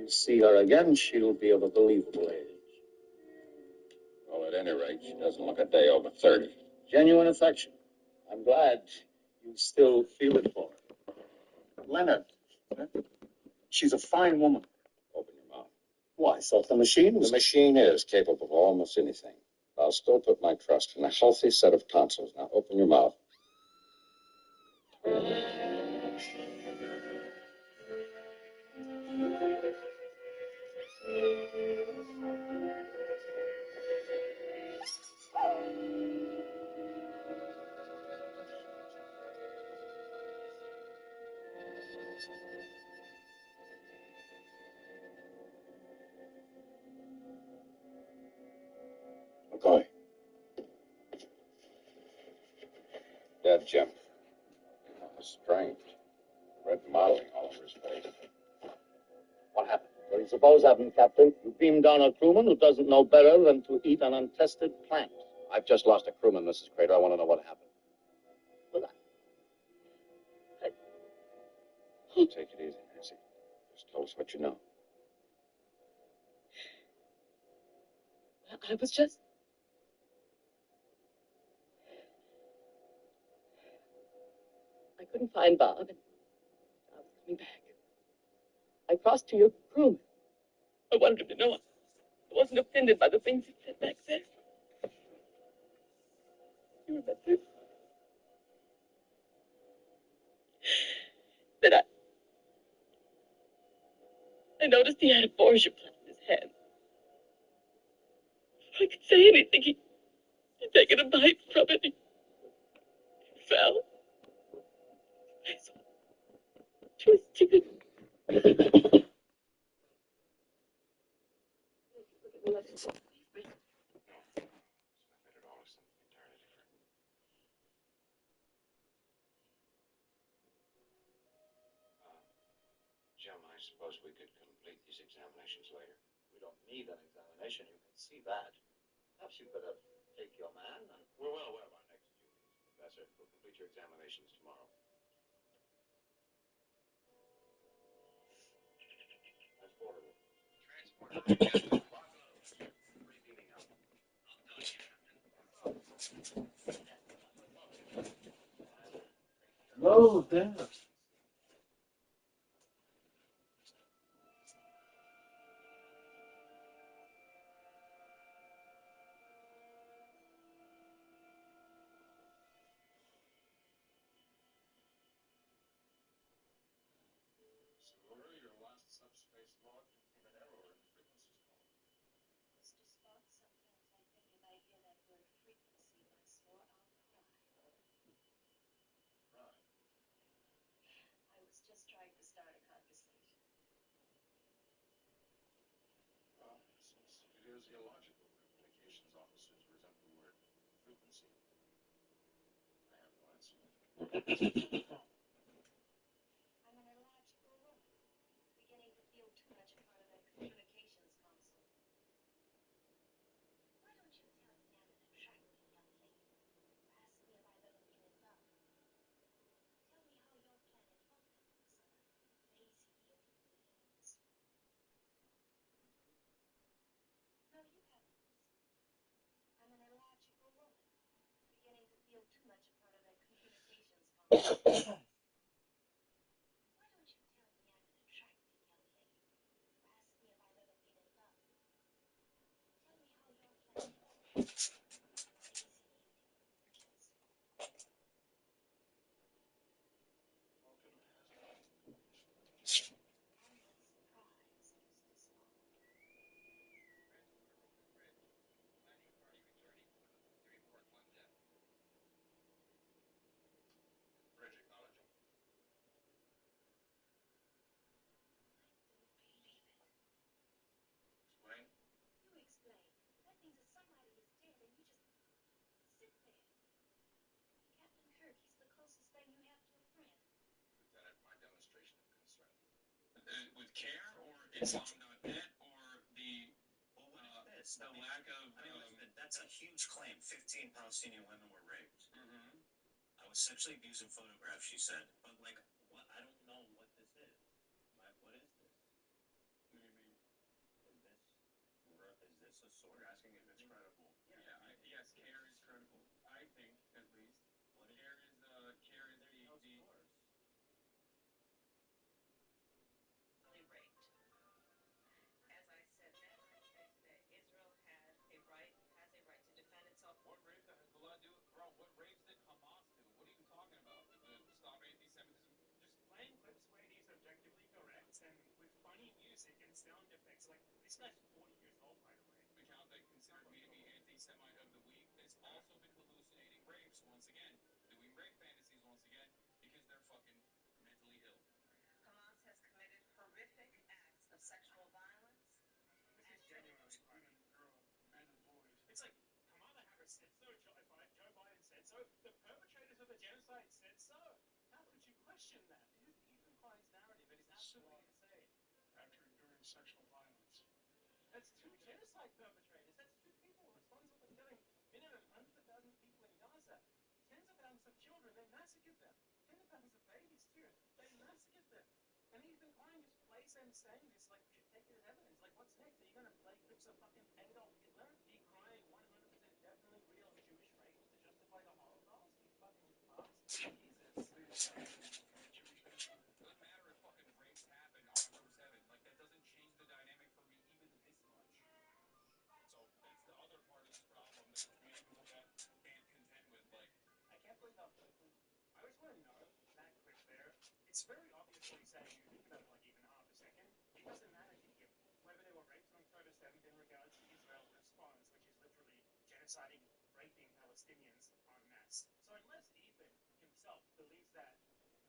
V: see her again, she'll be of a believable age.
U: Well, at any rate, she doesn't look a day over 30.
V: Genuine affection. I'm glad you still feel it for her. Leonard, she's a fine woman.
U: Open your mouth.
V: Why, so the machine
U: The machine is capable of almost anything. I'll still put my trust in a healthy set of tonsils. Now, open your mouth. McCoy. Dead Jim. Strange. Red modeling all over his face.
V: What happened? What do you suppose happened, Captain? You beamed down a crewman who doesn't know better than to eat an untested plant.
U: I've just lost a crewman, Mrs. Crater. I want to know what happened. Take it easy, Nancy. Just tell us what you know.
C: I was just... I couldn't find Bob, and I was coming back. I crossed to your room. I wanted him to know I wasn't offended by the things he said back then. You remember? That I noticed he had a Borgia plant in his hand. If I could say anything, he'd taken a bite from it. He fell. His face twisted.
U: Jim, I suppose we could complete these examinations later.
V: We don't need an examination. You can see that. Perhaps you could take your man and...
U: We're well aware of our next duties, Professor. We'll complete your examinations tomorrow. Transporter. Transporter.
V: Slow down.
U: Your last subspace log contained an error in the frequency score.
D: Mr. Spock, sometimes I think if I hear that word frequency once more, I'll cry.
U: Right.
D: I was just trying to start a conversation.
U: Well, since it is illogical that communications officers resent the word frequency, I have no answer.
D: I'm an illogical woman, beginning to feel too much a part of that communications console. Why don't you tell me I'm an attractive young lady? Or ask me if I've ever been in love? Tell me how your planet functions on a lazy alien beings. No, you haven't. I'm an illogical woman, beginning to feel too much a part of that communications console. Why don't you tell me I'm an attractive young lady? Or ask me if I've ever been in love? Tell me how your planet functions.
E: care, or Islam.net, or the lack of.
H: I mean, listen, that's a huge claim. 15 Palestinian women were raped. I was sexually abused in photographs, she said. But, like, what? I don't know what this is. What is this?
E: What do you mean?
H: Is this a source?
E: You're asking if it's credible. Yeah, yes, care is credible. I think, at least. Care is the
D: Raped. As I said then, I say today, Israel has a right to defend itself.
E: What rape did Hezbollah do? Bro, what rapes did Hamas do? What are you talking about? Stop anti-Semitism?
K: Just playing clips where he's objectively correct and with funny music and sound effects. Like, this guy's 40 years old, by the way.
E: The account that considered me to be anti-Semite of the week has also been hallucinating rapes once again, doing rape fantasies once again, because they're fucking mentally ill.
D: Hamas has committed horrific acts of sexual violence.
K: This is genuinely women, girls, men, and boys. It's like Kamala Harris said so, Joe Biden said so, the perpetrators of the genocide said so. How could you question that? This is Ethan Klein's narrative. It is absolutely insane.
S: After enduring sexual violence.
K: That's two genocide perpetrators. That's two people responsible for killing minimum hundreds of thousands of people in Gaza. Tens of thousands of children. They massacred them. Tens of thousands of babies too. They massacred them. And Ethan Klein just plays them saying this like we should take it as evidence. Like, what's next? Are you going to play clips of fucking Adolf Hitler decrying 100% definitely real Jewish rapes to justify the Holocaust? You fucking bastard. Jesus.
E: Doesn't matter if fucking rapes happen on October 7th. Like, that doesn't change the dynamic for me even this much. So that's the other part of the problem that many people can't contend with. Like,
K: I can't believe how quickly. I just want to know that quick there. It's very obvious what he's saying. You think about it like even half a second. It doesn't matter to him whether they were raped on October 7th in regards to Israel's response, which is literally genociding, raping Palestinians en masse. So unless Ethan himself believes that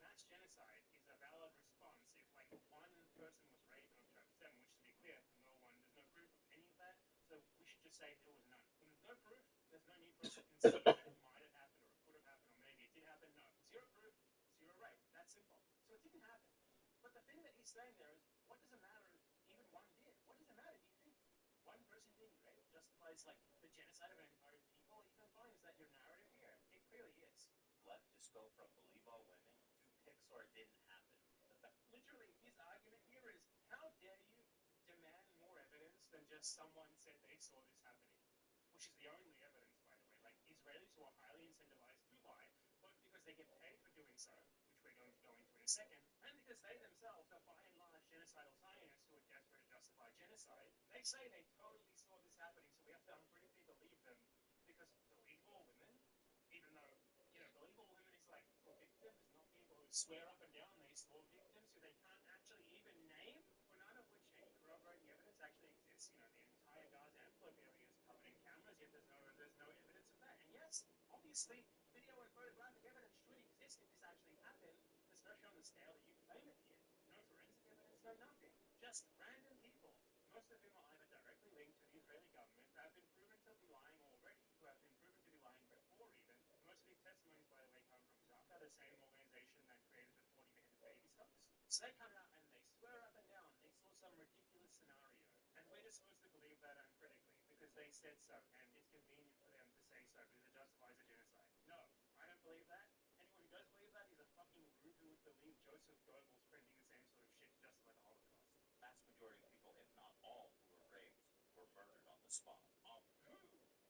K: mass genocide is a valid response, if like one person was raped on October 7th, which to be clear, there's no proof of any of that, so we should just say there was none. When there's no proof, there's no need for us to concede that it might have happened or it could have happened or maybe it did happen. No. Zero proof, zero rape. That's simple. So it didn't happen. But the thing that he's saying there is, what does it matter if even one did? What does it matter? Do you think one person being raped justifies like the genocide of an entire people? Ethan Klein, is that your narrative here? It clearly is.
H: Leftists go from believe all women to Pixar didn't happen.
K: Literally, his argument here is, how dare you demand more evidence than just someone said they saw this happening? Which is the only evidence, by the way. Like, Israelis who are highly incentivized to lie, both because they get paid for doing so, which we're going to go into in a second, and because they themselves are by and large genocidal Zionists who are desperate to justify genocide. They say they totally saw this happening, so we have to uncritically believe them, because believable women, even though, believable women is like for victims, not people who swear up and down they saw victims who they can't actually even name, for none of which any corroborating evidence actually exists. The entire Gaza envelope area is covered in cameras, yet there's no evidence of that. And yes, obviously, video and photographic evidence should exist if this actually happened, especially on the scale that you claim it here. No forensic evidence, no nothing. Just random people, most of whom are either directly linked to the Israeli government, who have been proven to be lying already, who have been proven to be lying before even. Most of these testimonies, by the way, come from Zaka, the same organization that created the 40 beheaded baby stuffs. So they come out and they swear up and down they saw some ridiculous scenario. And we're just supposed to believe that uncritically because they said so, and it's convenient for them to say so because it justifies a genocide. No, I don't believe that. Anyone who does believe that is a fucking rube who would believe Joseph Goebbels printing the same sort of shit to justify the Holocaust.
H: Vast majority of people, if not all, who were raped were murdered on the spot.
K: Who?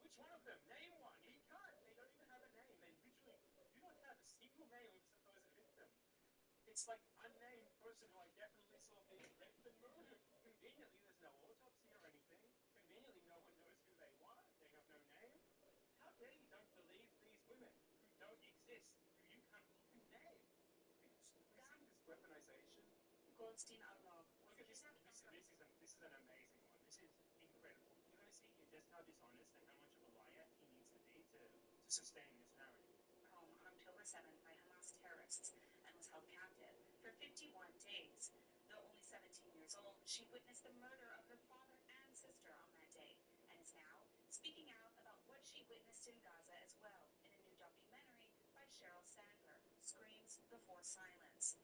K: Which one of them? Name one. He can't. They don't even have a name. They literally do not have a single name of a supposed victim. It's like unnamed person who I definitely saw being raped and murdered. Conveniently, there's no autopsy or anything. Conveniently, no one knows who they were. They have no name. How dare you don't believe these women who don't exist, who you can't even name? We've seen this weaponization.
D: Goldstein, I don't know.
K: Look at this. This is an amazing one. This is incredible. You're going to see here just how dishonest and how much of a liar he needs to be to sustain this narrative.
D: Home on October 7th by Hamas terrorists and was held captive for 51 days. Though only 17 years old, she witnessed the murder of her father and sister on that day and is now speaking out about what she witnessed in Gaza as well in a new documentary by Sheryl Sandberg, Screams Before Silence.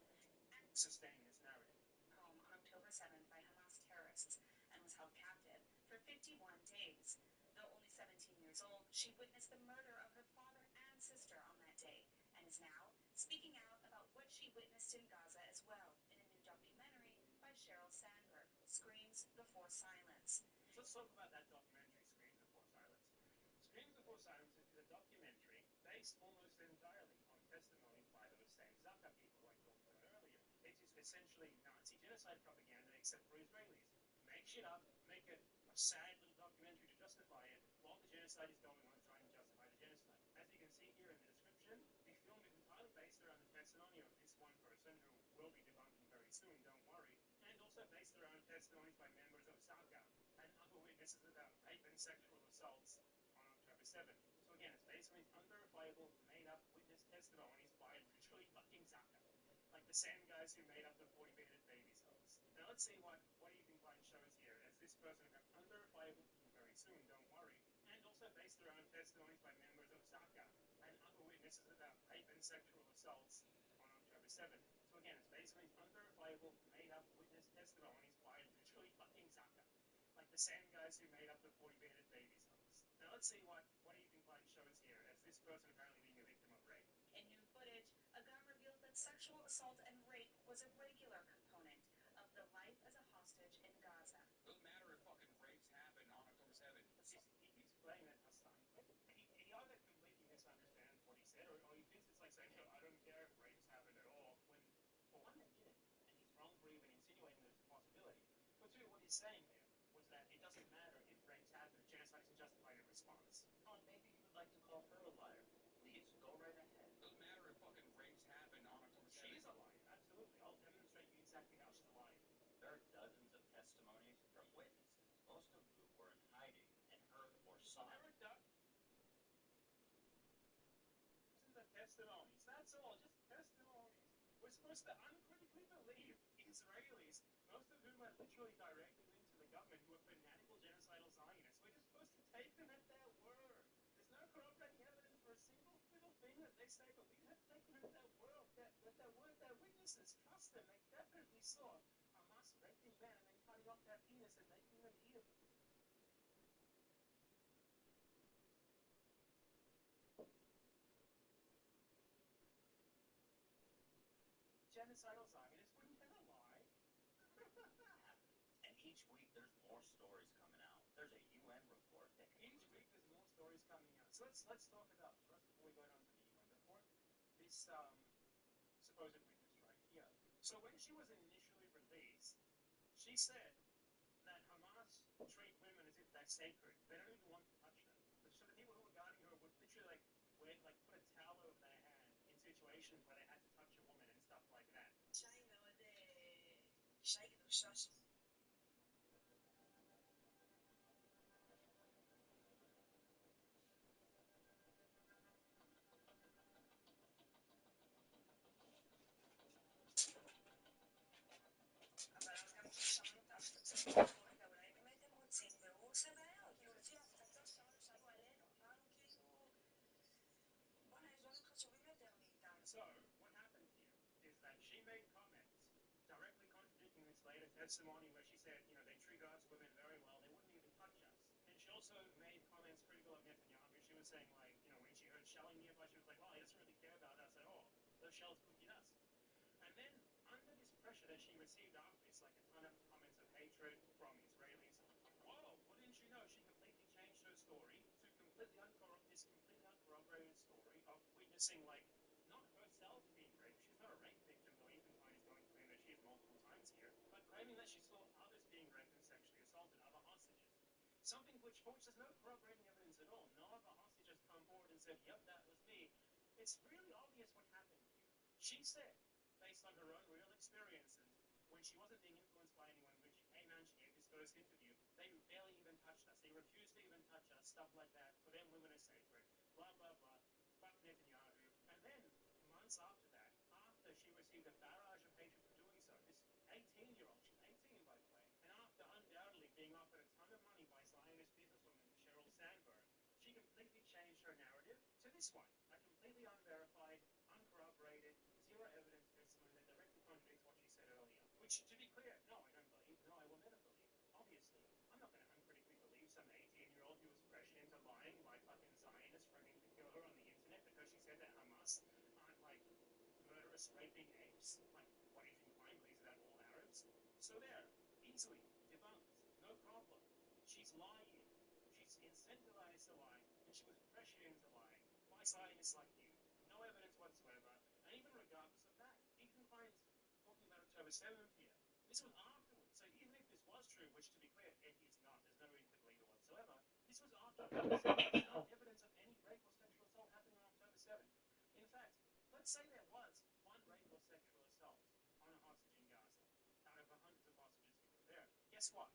K: Sustain this narrative.
D: Home on October
L: October 7th by Hamas terrorists and was held captive for 51 days. Though only 17 years old, she witnessed the murder of her father and sister on that day and is now speaking out about what she witnessed in Gaza as well in a new documentary by Sheryl Sandberg, Screams Before Silence.
G: Let's talk about that documentary, Screams Before Silence. Screams Before Silence is a documentary based almost entirely on testimonies by those same Zaka people I talked about earlier. It is essentially Nazi genocide propaganda except for Israelis. Make shit up, make a sad little documentary to justify it while the genocide is going on, trying to justify the genocide. As you can see here in the description, the film is entirely based around the testimony of this one person who will be debunking very soon, don't worry, and also based around testimonies by members of Zaka and other witnesses about rape and sexual assaults on October 7th. So again, it's based on these unverifiable, made-up witness testimonies by literally fucking Zaka, like the same guys who made up the 40 beheaded babies hoax. Now let's see what Evening Blind shows here, as this person who got unverifiable very soon, don't worry, and also based around testimonies by members of Zaka and other witnesses about rape and sexual assaults on October 7th. So again, it's based on these unverifiable, made-up witness testimonies by literally fucking Zaka, like the same guys who made up the 40 beheaded babies hoax. Now let's see what Evening Blind shows here, as this person apparently being a victim of rape.
L: In new footage, a gun revealed that sexual assault and rape was a regular component of the life as a hostage in Gaza.
E: Doesn't matter if fucking rapes happen on October 7th.
G: He keeps playing that Hassan. He either completely misunderstands what he said, or he thinks it's like saying, no, I don't care if rapes happen at all, when, for one, they did, and he's wrong for even insinuating that it's a possibility. But two, what he's saying there was that it doesn't matter if rapes happen, genocide isn't justified in response.
H: Oh, maybe you would like to call her a liar. Please, go right ahead.
E: Doesn't matter if fucking rapes happen on October 7th.
G: She's a liar, absolutely. I'll demonstrate you exactly how she's a liar.
H: There are dozens of testimonies from witnesses, most of whom were in hiding and heard or saw.
G: America. Isn't that testimonies? That's all, just testimonies. We're supposed to uncritically believe Israelis, most of whom are literally directly linked to the government, who are fanatical genocidal Zionists. We're just supposed to take them at their word. There's no corroborating evidence for a single little thing that they say, but we have to take them at their word. Their word, their witnesses. Trust them. They definitely saw Hamas raping men and then cutting off their penis and making them eat it. Genocidal Zionists wouldn't ever lie.
H: And each week there's more stories coming out. There's a UN report that
G: Each week there's more stories coming out. So let's talk about, first before we go down to the UN report, this supposed witness right here. So when she was initially released, she said that Hamas treat women as if they're sacred. They don't even want to touch them. So the people who were guarding her would literally put a towel over their hand in situations where they had to touch a woman and stuff like that. So, what happened here is that she made comments directly contradicting this later testimony where she said, they treat us women very well, they wouldn't even touch us. And she also made comments critical of Netanyahu. She was saying, like, when she heard shelling nearby, she was like, well, he doesn't really care about us at all. Those shells could hit us. And then, under this pressure that she received after this, like a ton of comments of hatred from Israelis, oh, wouldn't you know, she completely changed her story to this completely uncorroborated story of witnessing, like, not herself being raped. She's not a rape victim, though Ethan Klein is going to claim that she is multiple times here, but claiming that she saw others being raped and sexually assaulted, other hostages. Something for which there's no corroborating evidence at all. No other hostages come forward and said, yep, that was me. It's really obvious what happened here. She said, based on her own real experiences, when she wasn't being influenced by anyone, when she came out and she gave this first interview, they barely even touched us. They refused to even touch us, stuff like that. For them, women are sacred. Blah, blah, blah. Fuck Netanyahu. And then, months after that, after she received a barrage of hatred for doing so, this 18-year-old, she's 18 by the way, and after undoubtedly being offered a ton of money by Zionist businesswoman Sheryl Sandberg, she completely changed her narrative to this one, a completely unverified, uncorroborated, zero evidence testimony that directly contradicts what she said earlier. Which, to be clear, no, I don't believe. some 18-year-old who was pressured into lying by fucking Zionists threatening to kill her on the internet because she said that Hamas aren't like murderous raping apes? Like, what do you think Klein believes that all Arabs? So there, easily debunked, no problem. She's lying. She's incentivized to lie, and she was pressured into lying by Zionists like you. No evidence whatsoever. And even regardless of that, Ethan Klein's talking about October 7th here. This was afterwards. So even if this was true, which to be clear, it is not, there's no reason to believe it whatsoever, this was after October 7th. There's no evidence of any rape or sexual assault happening on October 7th. In fact, let's say there was one rape or sexual assault on a hostage in Gaza out of the hundreds of hostages who were there. Guess what?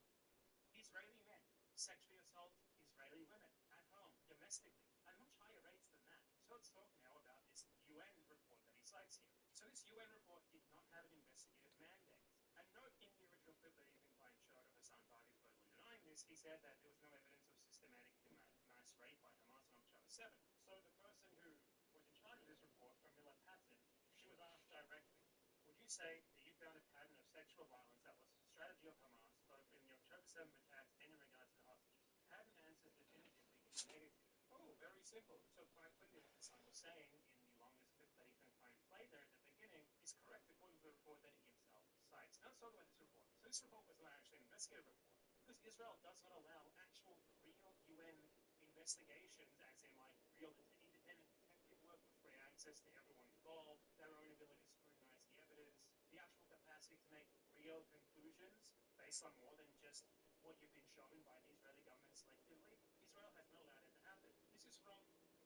G: Israeli men sexually assault Israeli women at home, domestically, at much higher rates than that. So let's talk now about this UN report that he cites here. So this UN report did not have an investigative mandate. And note in the original clip that Ethan Klein showed of Hassan Badi verbally denying this, he said that there was no evidence of systematic mass rape by Hamas on October 7th. So the person who was in charge of this report, Camilla Patton, she was asked directly, would you say that you found a pattern of sexual violence that was a strategy of Hamas, both in the October 7th attacks and in regards to the hostages? Patton answers definitively in the negative. Oh, very simple. So quite clearly what Hassan was saying in the longest clip that Ethan Klein played there at the beginning is correct according to the report that he himself cites. Now let's talk about this report. So this report was not actually an investigative report because Israel does not allow actual real UN investigations, as in like real independent detective work with free access to everyone involved, their own ability to scrutinize the evidence, the actual capacity to make real conclusions based on more than just what you've been shown by the Israeli government selectively. Israel has not allowed it to happen. This is from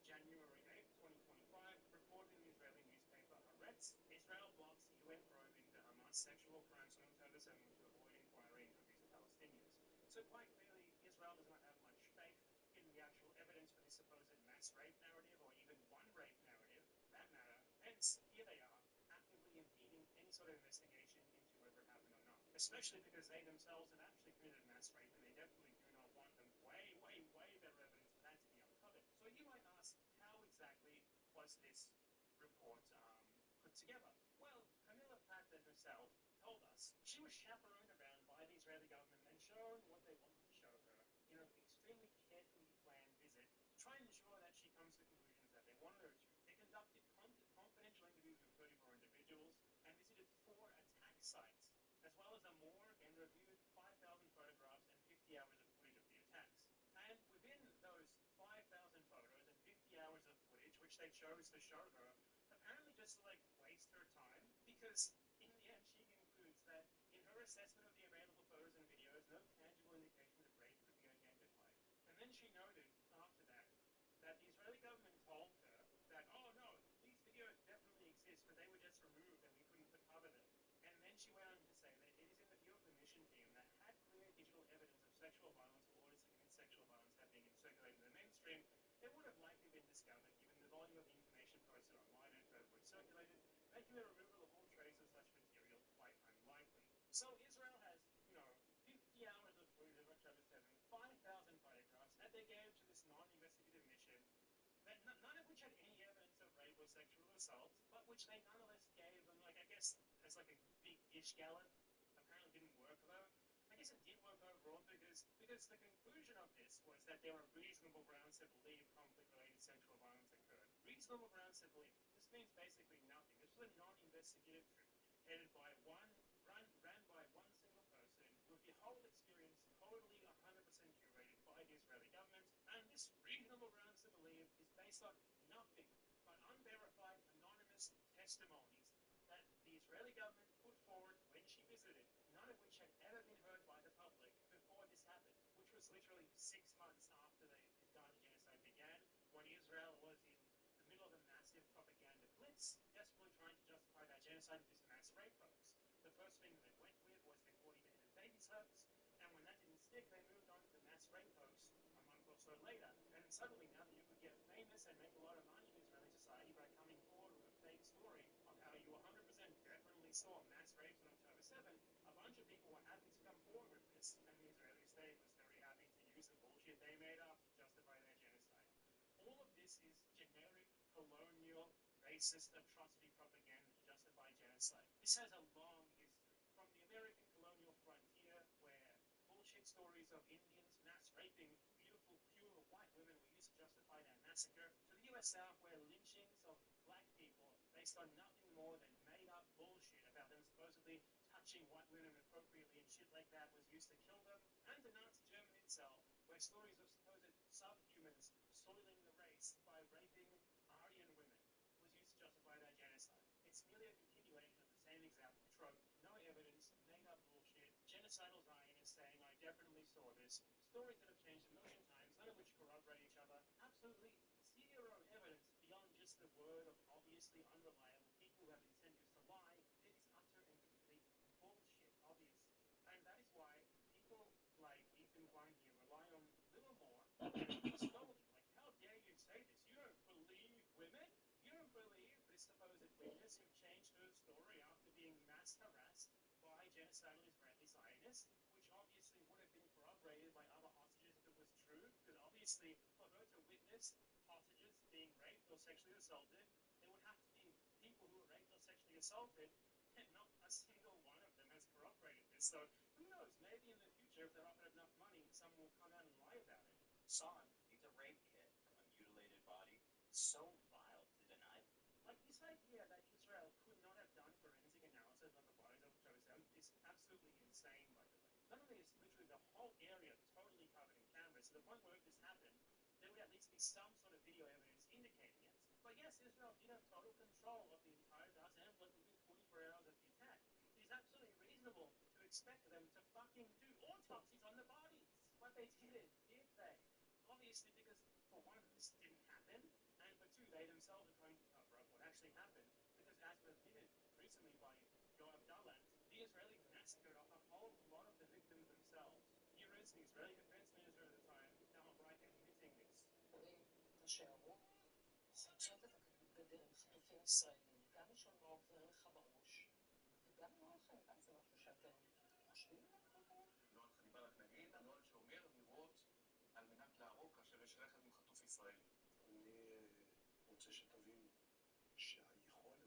G: January 8th, 2025, reported in the Israeli newspaper Haaretz. Israel blocks UN probe into Hamas sexual crimes on October 7th to avoid inquiry into abuse of Palestinians. So quite clearly, Israel does not have much faith in the actual evidence for this supposed mass rape narrative or even one rape narrative, that matter. Hence, here they are, actively impeding any sort of investigation into whether it happened or not. Especially because they themselves have actually committed mass rape and they definitely do not want them way better evidence for that to be uncovered. So you might ask, how exactly was this report put together? Well, Camilla Patton herself told us she was chaperoned around by the Israeli government and shown what they wanted to show her in an extremely carefully planned visit, trying to ensure that she comes to the conclusions that they wanted her to. They conducted confidential interviews with 34 individuals and visited 4 attack sites, as well as a morgue, and reviewed 5,000 photographs and 50 hours of footage of the attacks. And within those 5,000 photos and 50 hours of footage, which they chose to show her, apparently just to like waste her time, because in the end she concludes that in her assessment of the available photos and videos, no tangible indication of rape could be identified. And then she noted after that that the Israeli government told her that, oh no, these videos definitely exist, but they were just removed and we couldn't recover them. And then she went on to say that it is in the view of the mission team that had clear digital evidence of sexual violence or orders to commit sexual violence had been circulated in the mainstream, it would have likely been discovered given the volume of information posted online and further circulated, making the removal of all trace of such material quite unlikely. So Israel has, 50 hours of footage of October 7th, 5,000 photographs that they gave to this non-investigative mission, that none of which had any evidence of rape or sexual assault, but which they nonetheless gave them, like, I guess, as like a big dish gallon. Apparently didn't work though. I guess it did work overall because the conclusion of this was that there were reasonable grounds to believe conflict-related sexual violence occurred. Reasonable grounds to believe. This means basically nothing. This was a non-investigative trip headed by ran by one single person with the whole experience totally 100% curated by the Israeli government, and this reasonable grounds to believe is based on nothing but unverified anonymous testimonies that the Israeli government put forward when she visited, none of which had ever been heard by the public before this happened, which was literally 6 months after the Gaza genocide began, when Israel was in the middle of a massive propaganda blitz, desperately trying to justify that genocide with this mass rape hoax. The first thing they went with was the 40 beheaded babies hoax, and when that didn't stick, they moved on to the mass rape hoax a month or so later. And suddenly, now that you could get famous and make a lot of money in Israeli society by coming forward with a fake story of how you 100% definitely saw mass rapes on October 7th, a bunch of people were happy to come forward with this, and the Israeli state was very happy to use the bullshit they made up to justify their genocide. All of this is generic, colonial, racist atrocity propaganda to justify genocide. This has a long history. From the American colonial frontier, where bullshit stories of Indians mass raping beautiful, pure white women were used to justify that massacre, to the US South where lynchings of black people based on nothing more than made-up bullshit about them supposedly touching white women inappropriately and shit like that was used to kill them, and to Nazi Germany itself, where stories of supposed subhumans soiling the race by raping Aryan women was used to justify that genocide. It's merely a continuation of the same exact trope, no evidence, made-up bullshit, genocidal Zionists saying, I definitely saw this, stories that have changed a million times, none of which corroborate each other, absolutely zero evidence beyond just the word of obviously unreliable people who have incentives to lie. It is utter and complete bullshit, obviously. And that is why people like Ethan Klein here rely on little more than scholarly. Like, how dare you say this? You don't believe women? You don't believe this supposed witness who changed her story after being mass harassed by genocidal Israeli Zionists, which obviously would have been corroborated by other hostages if it was true, because obviously for her to witness hostages being raped or sexually assaulted, there would have to be people who were raped or sexually assaulted, and not a single one of them has corroborated this. So who knows, maybe in the future, if they're offered enough money, someone will come out and lie about it.
H: Son, he's a rape kit from a mutilated body. So vile to deny.
G: Like, this idea that Israel could not have done forensic analysis on the bodies of October 7th is absolutely insane, by the way. Not only is literally the whole area totally covered in cameras, to the point where if this happened, there would at least be some sort of video evidence indicating it. But yes, Israel did have total control of the entire Gaza Empire within 24 hours of the attack. It is absolutely reasonable to expect them to fucking do autopsies on the bodies. But they did they? Obviously, because for one, this didn't happen, and for two, they themselves are trying to cover up what actually happened, because as was admitted recently by Yoav Gallant, the Israelis massacred off a whole lot of the victims themselves. Here is the Israeli defense minister at the time, Alan Reich, admitting this.
F: תשארו, חוצות את הגבול בדרך חטופים ישראלים, גם משלמות דרך בראש, וגם נוהל חניבה זה משהו שאתם חושבים עליו?
E: נוהל חניבה, רק נגיד, הנוהל שאומר לירות על מנת להרוג כאשר יש רכב עם חטוף ישראלי.
B: אני רוצה שתבינו שהיכולת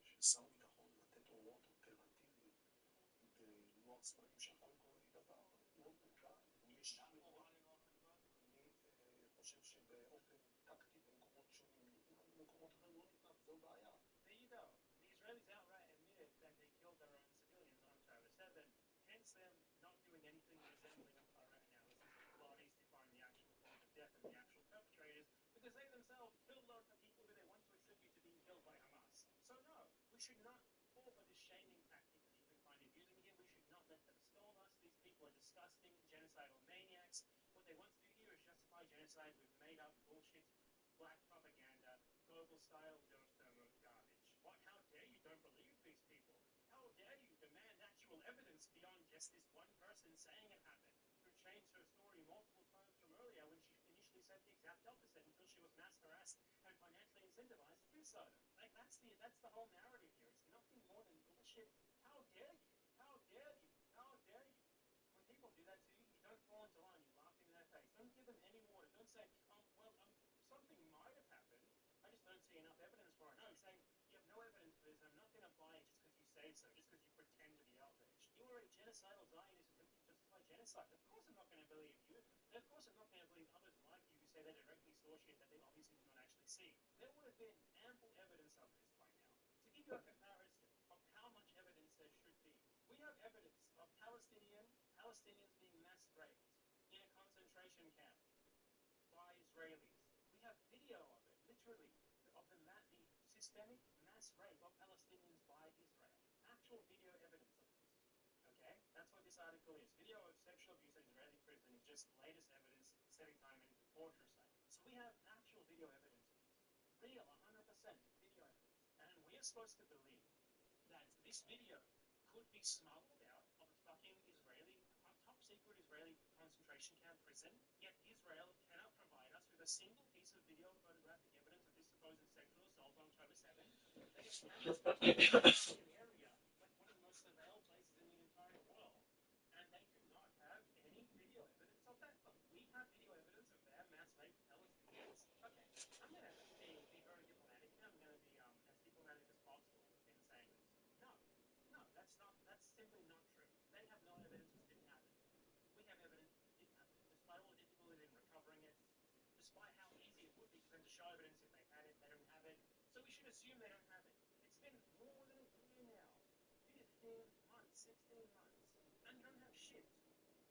B: של שר ביטחון לתת הוראות אופרטיביות בלוח זמנים שהכל קורה היא דבר מאוד מורכב.
E: ישנה הוראה לנוהל חניבה?
B: אני חושב שבאופן טקטי במקומות שונים ניתנה, במקומות אחרים לא ניתנה, וזו בעיה.
G: There you go. The Israelis outright admitted that they killed their own civilians on October 7, hence them not doing anything resembling a thorough analysis of the bodies to find the actual cause of death and the actual perpetrators, because they themselves killed a lot of people who they want to attribute to being killed by Hamas. So no, we should not fall for this shaming tactic that Ethan Klein is using here. We should not let them scold us. These people are disgusting, genocidal maniacs. What they want to do here is justify genocide with made-up bullshit, black propaganda, global-style geothermal garbage. What? How dare you don't believe these people? How dare you demand actual evidence beyond just this one person saying it happened, who changed her story multiple times from earlier when she initially said the exact opposite until she was mass harassed and financially incentivized to do so. Like, that's the whole narrative here. It's nothing more than bullshit. How dare you? How dare you? How dare you? When people do that to you, you don't fall into line. You laugh in their face. Don't give them any water. Don't say, something might have happened. I just don't see enough evidence for it. No, saying you have no evidence for this, and I'm not going to buy it just because you say so, just because you pretend to be outraged. You are a genocidal Zionist who thinks you justify genocide. Of course I'm not going to believe you. And of course I'm not going to believe others like you who say they directly saw shit that they obviously did not actually see. There would have been ample evidence of this by now. To give you a comparison of how much evidence there should be, we have evidence of Palestinians being mass raped in a concentration camp by Israelis. We have video of it, literally, of the systemic mass rape of Palestinians by Israel. Actual video evidence of this. Okay? That's what this article is. Video of sexual abuse at Israeli prison is just latest evidence setting time into the torture site. So we have actual video evidence of this. Real, 100% video evidence. And we are supposed to believe that this video could be smuggled out of a fucking top secret Israeli concentration camp prison, yet Israel cannot provide us with a single piece of video photographic evidence of this supposed sexual assault on October 7th. They have an area like one of the most surveilled places in the entire world, and they do not have any video evidence of that. But we have video evidence of their mass rape of Palestinians. Okay, I'm going to be very diplomatic, and I'm going to be as diplomatic as possible in saying this. No, that's simply not true. They have no evidence this didn't happen. We have evidence it did happen. Despite all the different show evidence if they had it, they don't have it. So we should assume they don't have it. It's been more than a year now. 15 months, 16 months. And you don't have shit.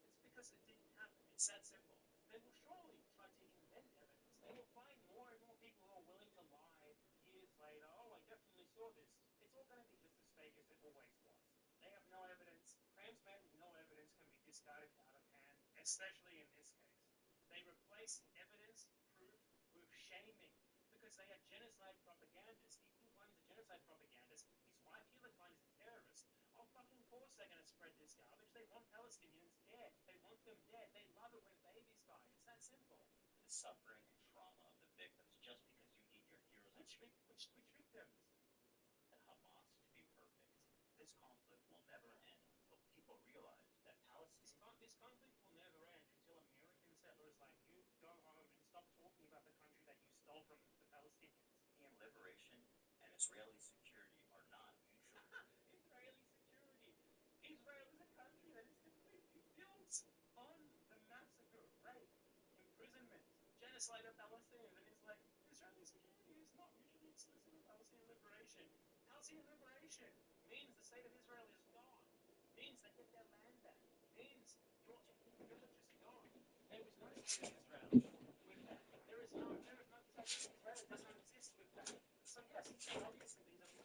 G: It's because it didn't happen. It's that simple. They will surely try to invent evidence. They will find more and more people who are willing to lie years later. Oh, I definitely saw this. It's all going to be just as fake as it always was. They have no evidence. Crimes made with no evidence can be discarded out of hand, especially in this case. They replace evidence, proof, with shaming because they are genocide propagandists. He runs a genocide propagandist. His wife Hila Klein is a terrorist. Of fucking course they're going to spread this garbage. They want Palestinians dead. They want them dead. They love it when babies die. It's that simple.
H: The suffering and trauma of the victims just because you need your heroes.
G: Which victims?
H: And Hamas to be perfect. This conflict will never end until people realize that Palestine.
G: This conflict will never end until American settlers like you go home and stop talking about the country that you stole from the Palestinians.
H: Palestinian liberation and Israeli security are not mutual.
G: Israeli security. Israel is a country that is completely built on the massacre, rape, imprisonment, genocide of Palestinians. And it's like, Israeli security is not mutually exclusive with Palestinian liberation. Palestinian liberation means the state of Israel is gone. Means they get their land back. Means you're just gone. There is no state of Israel with that. There is no state of Israel. It does not exist with that. So yes, obviously these are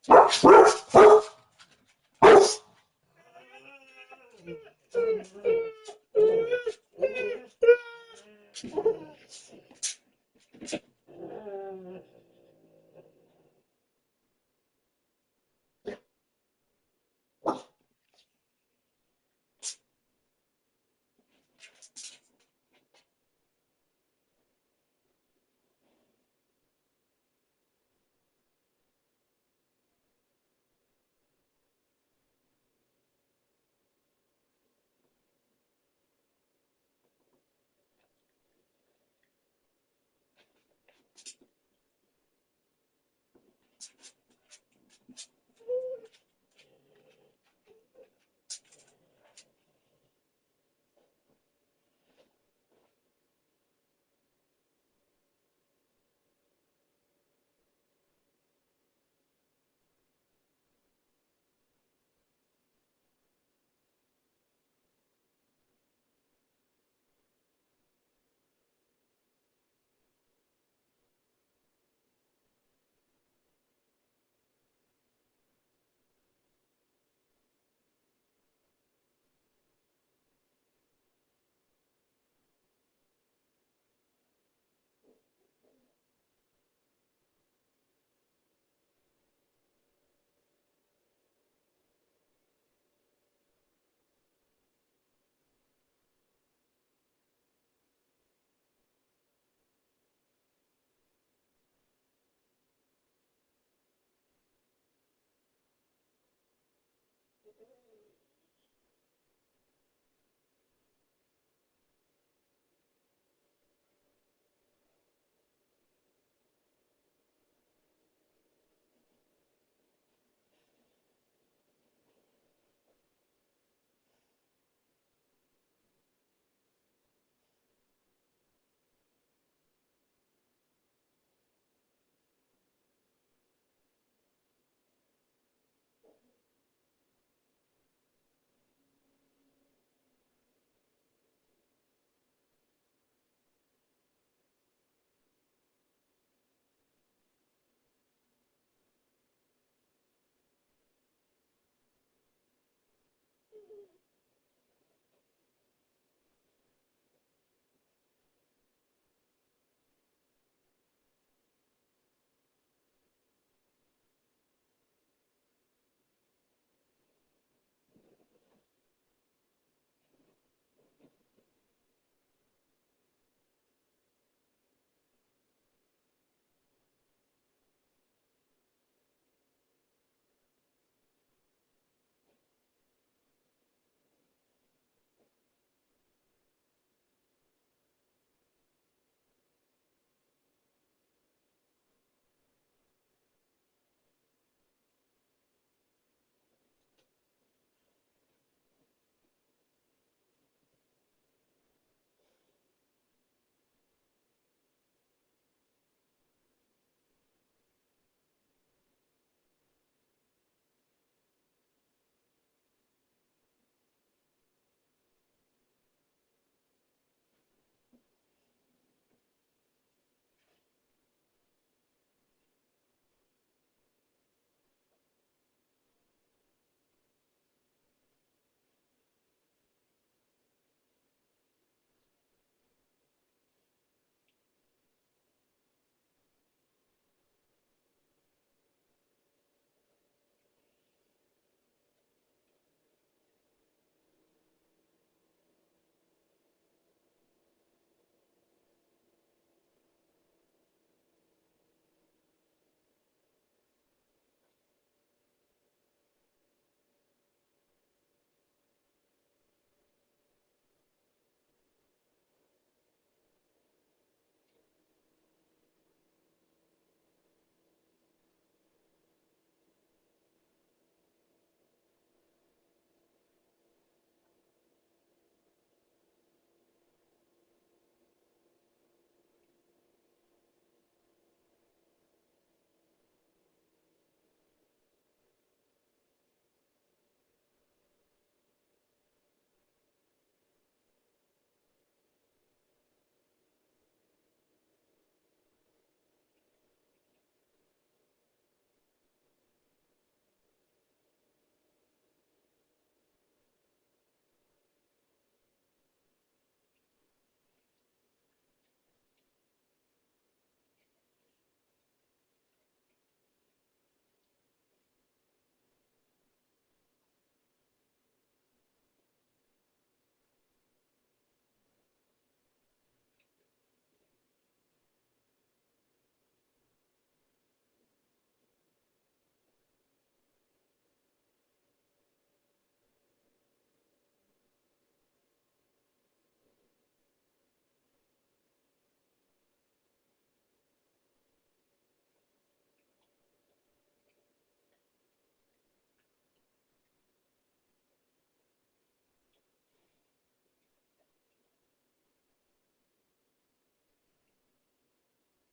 O: Thank you.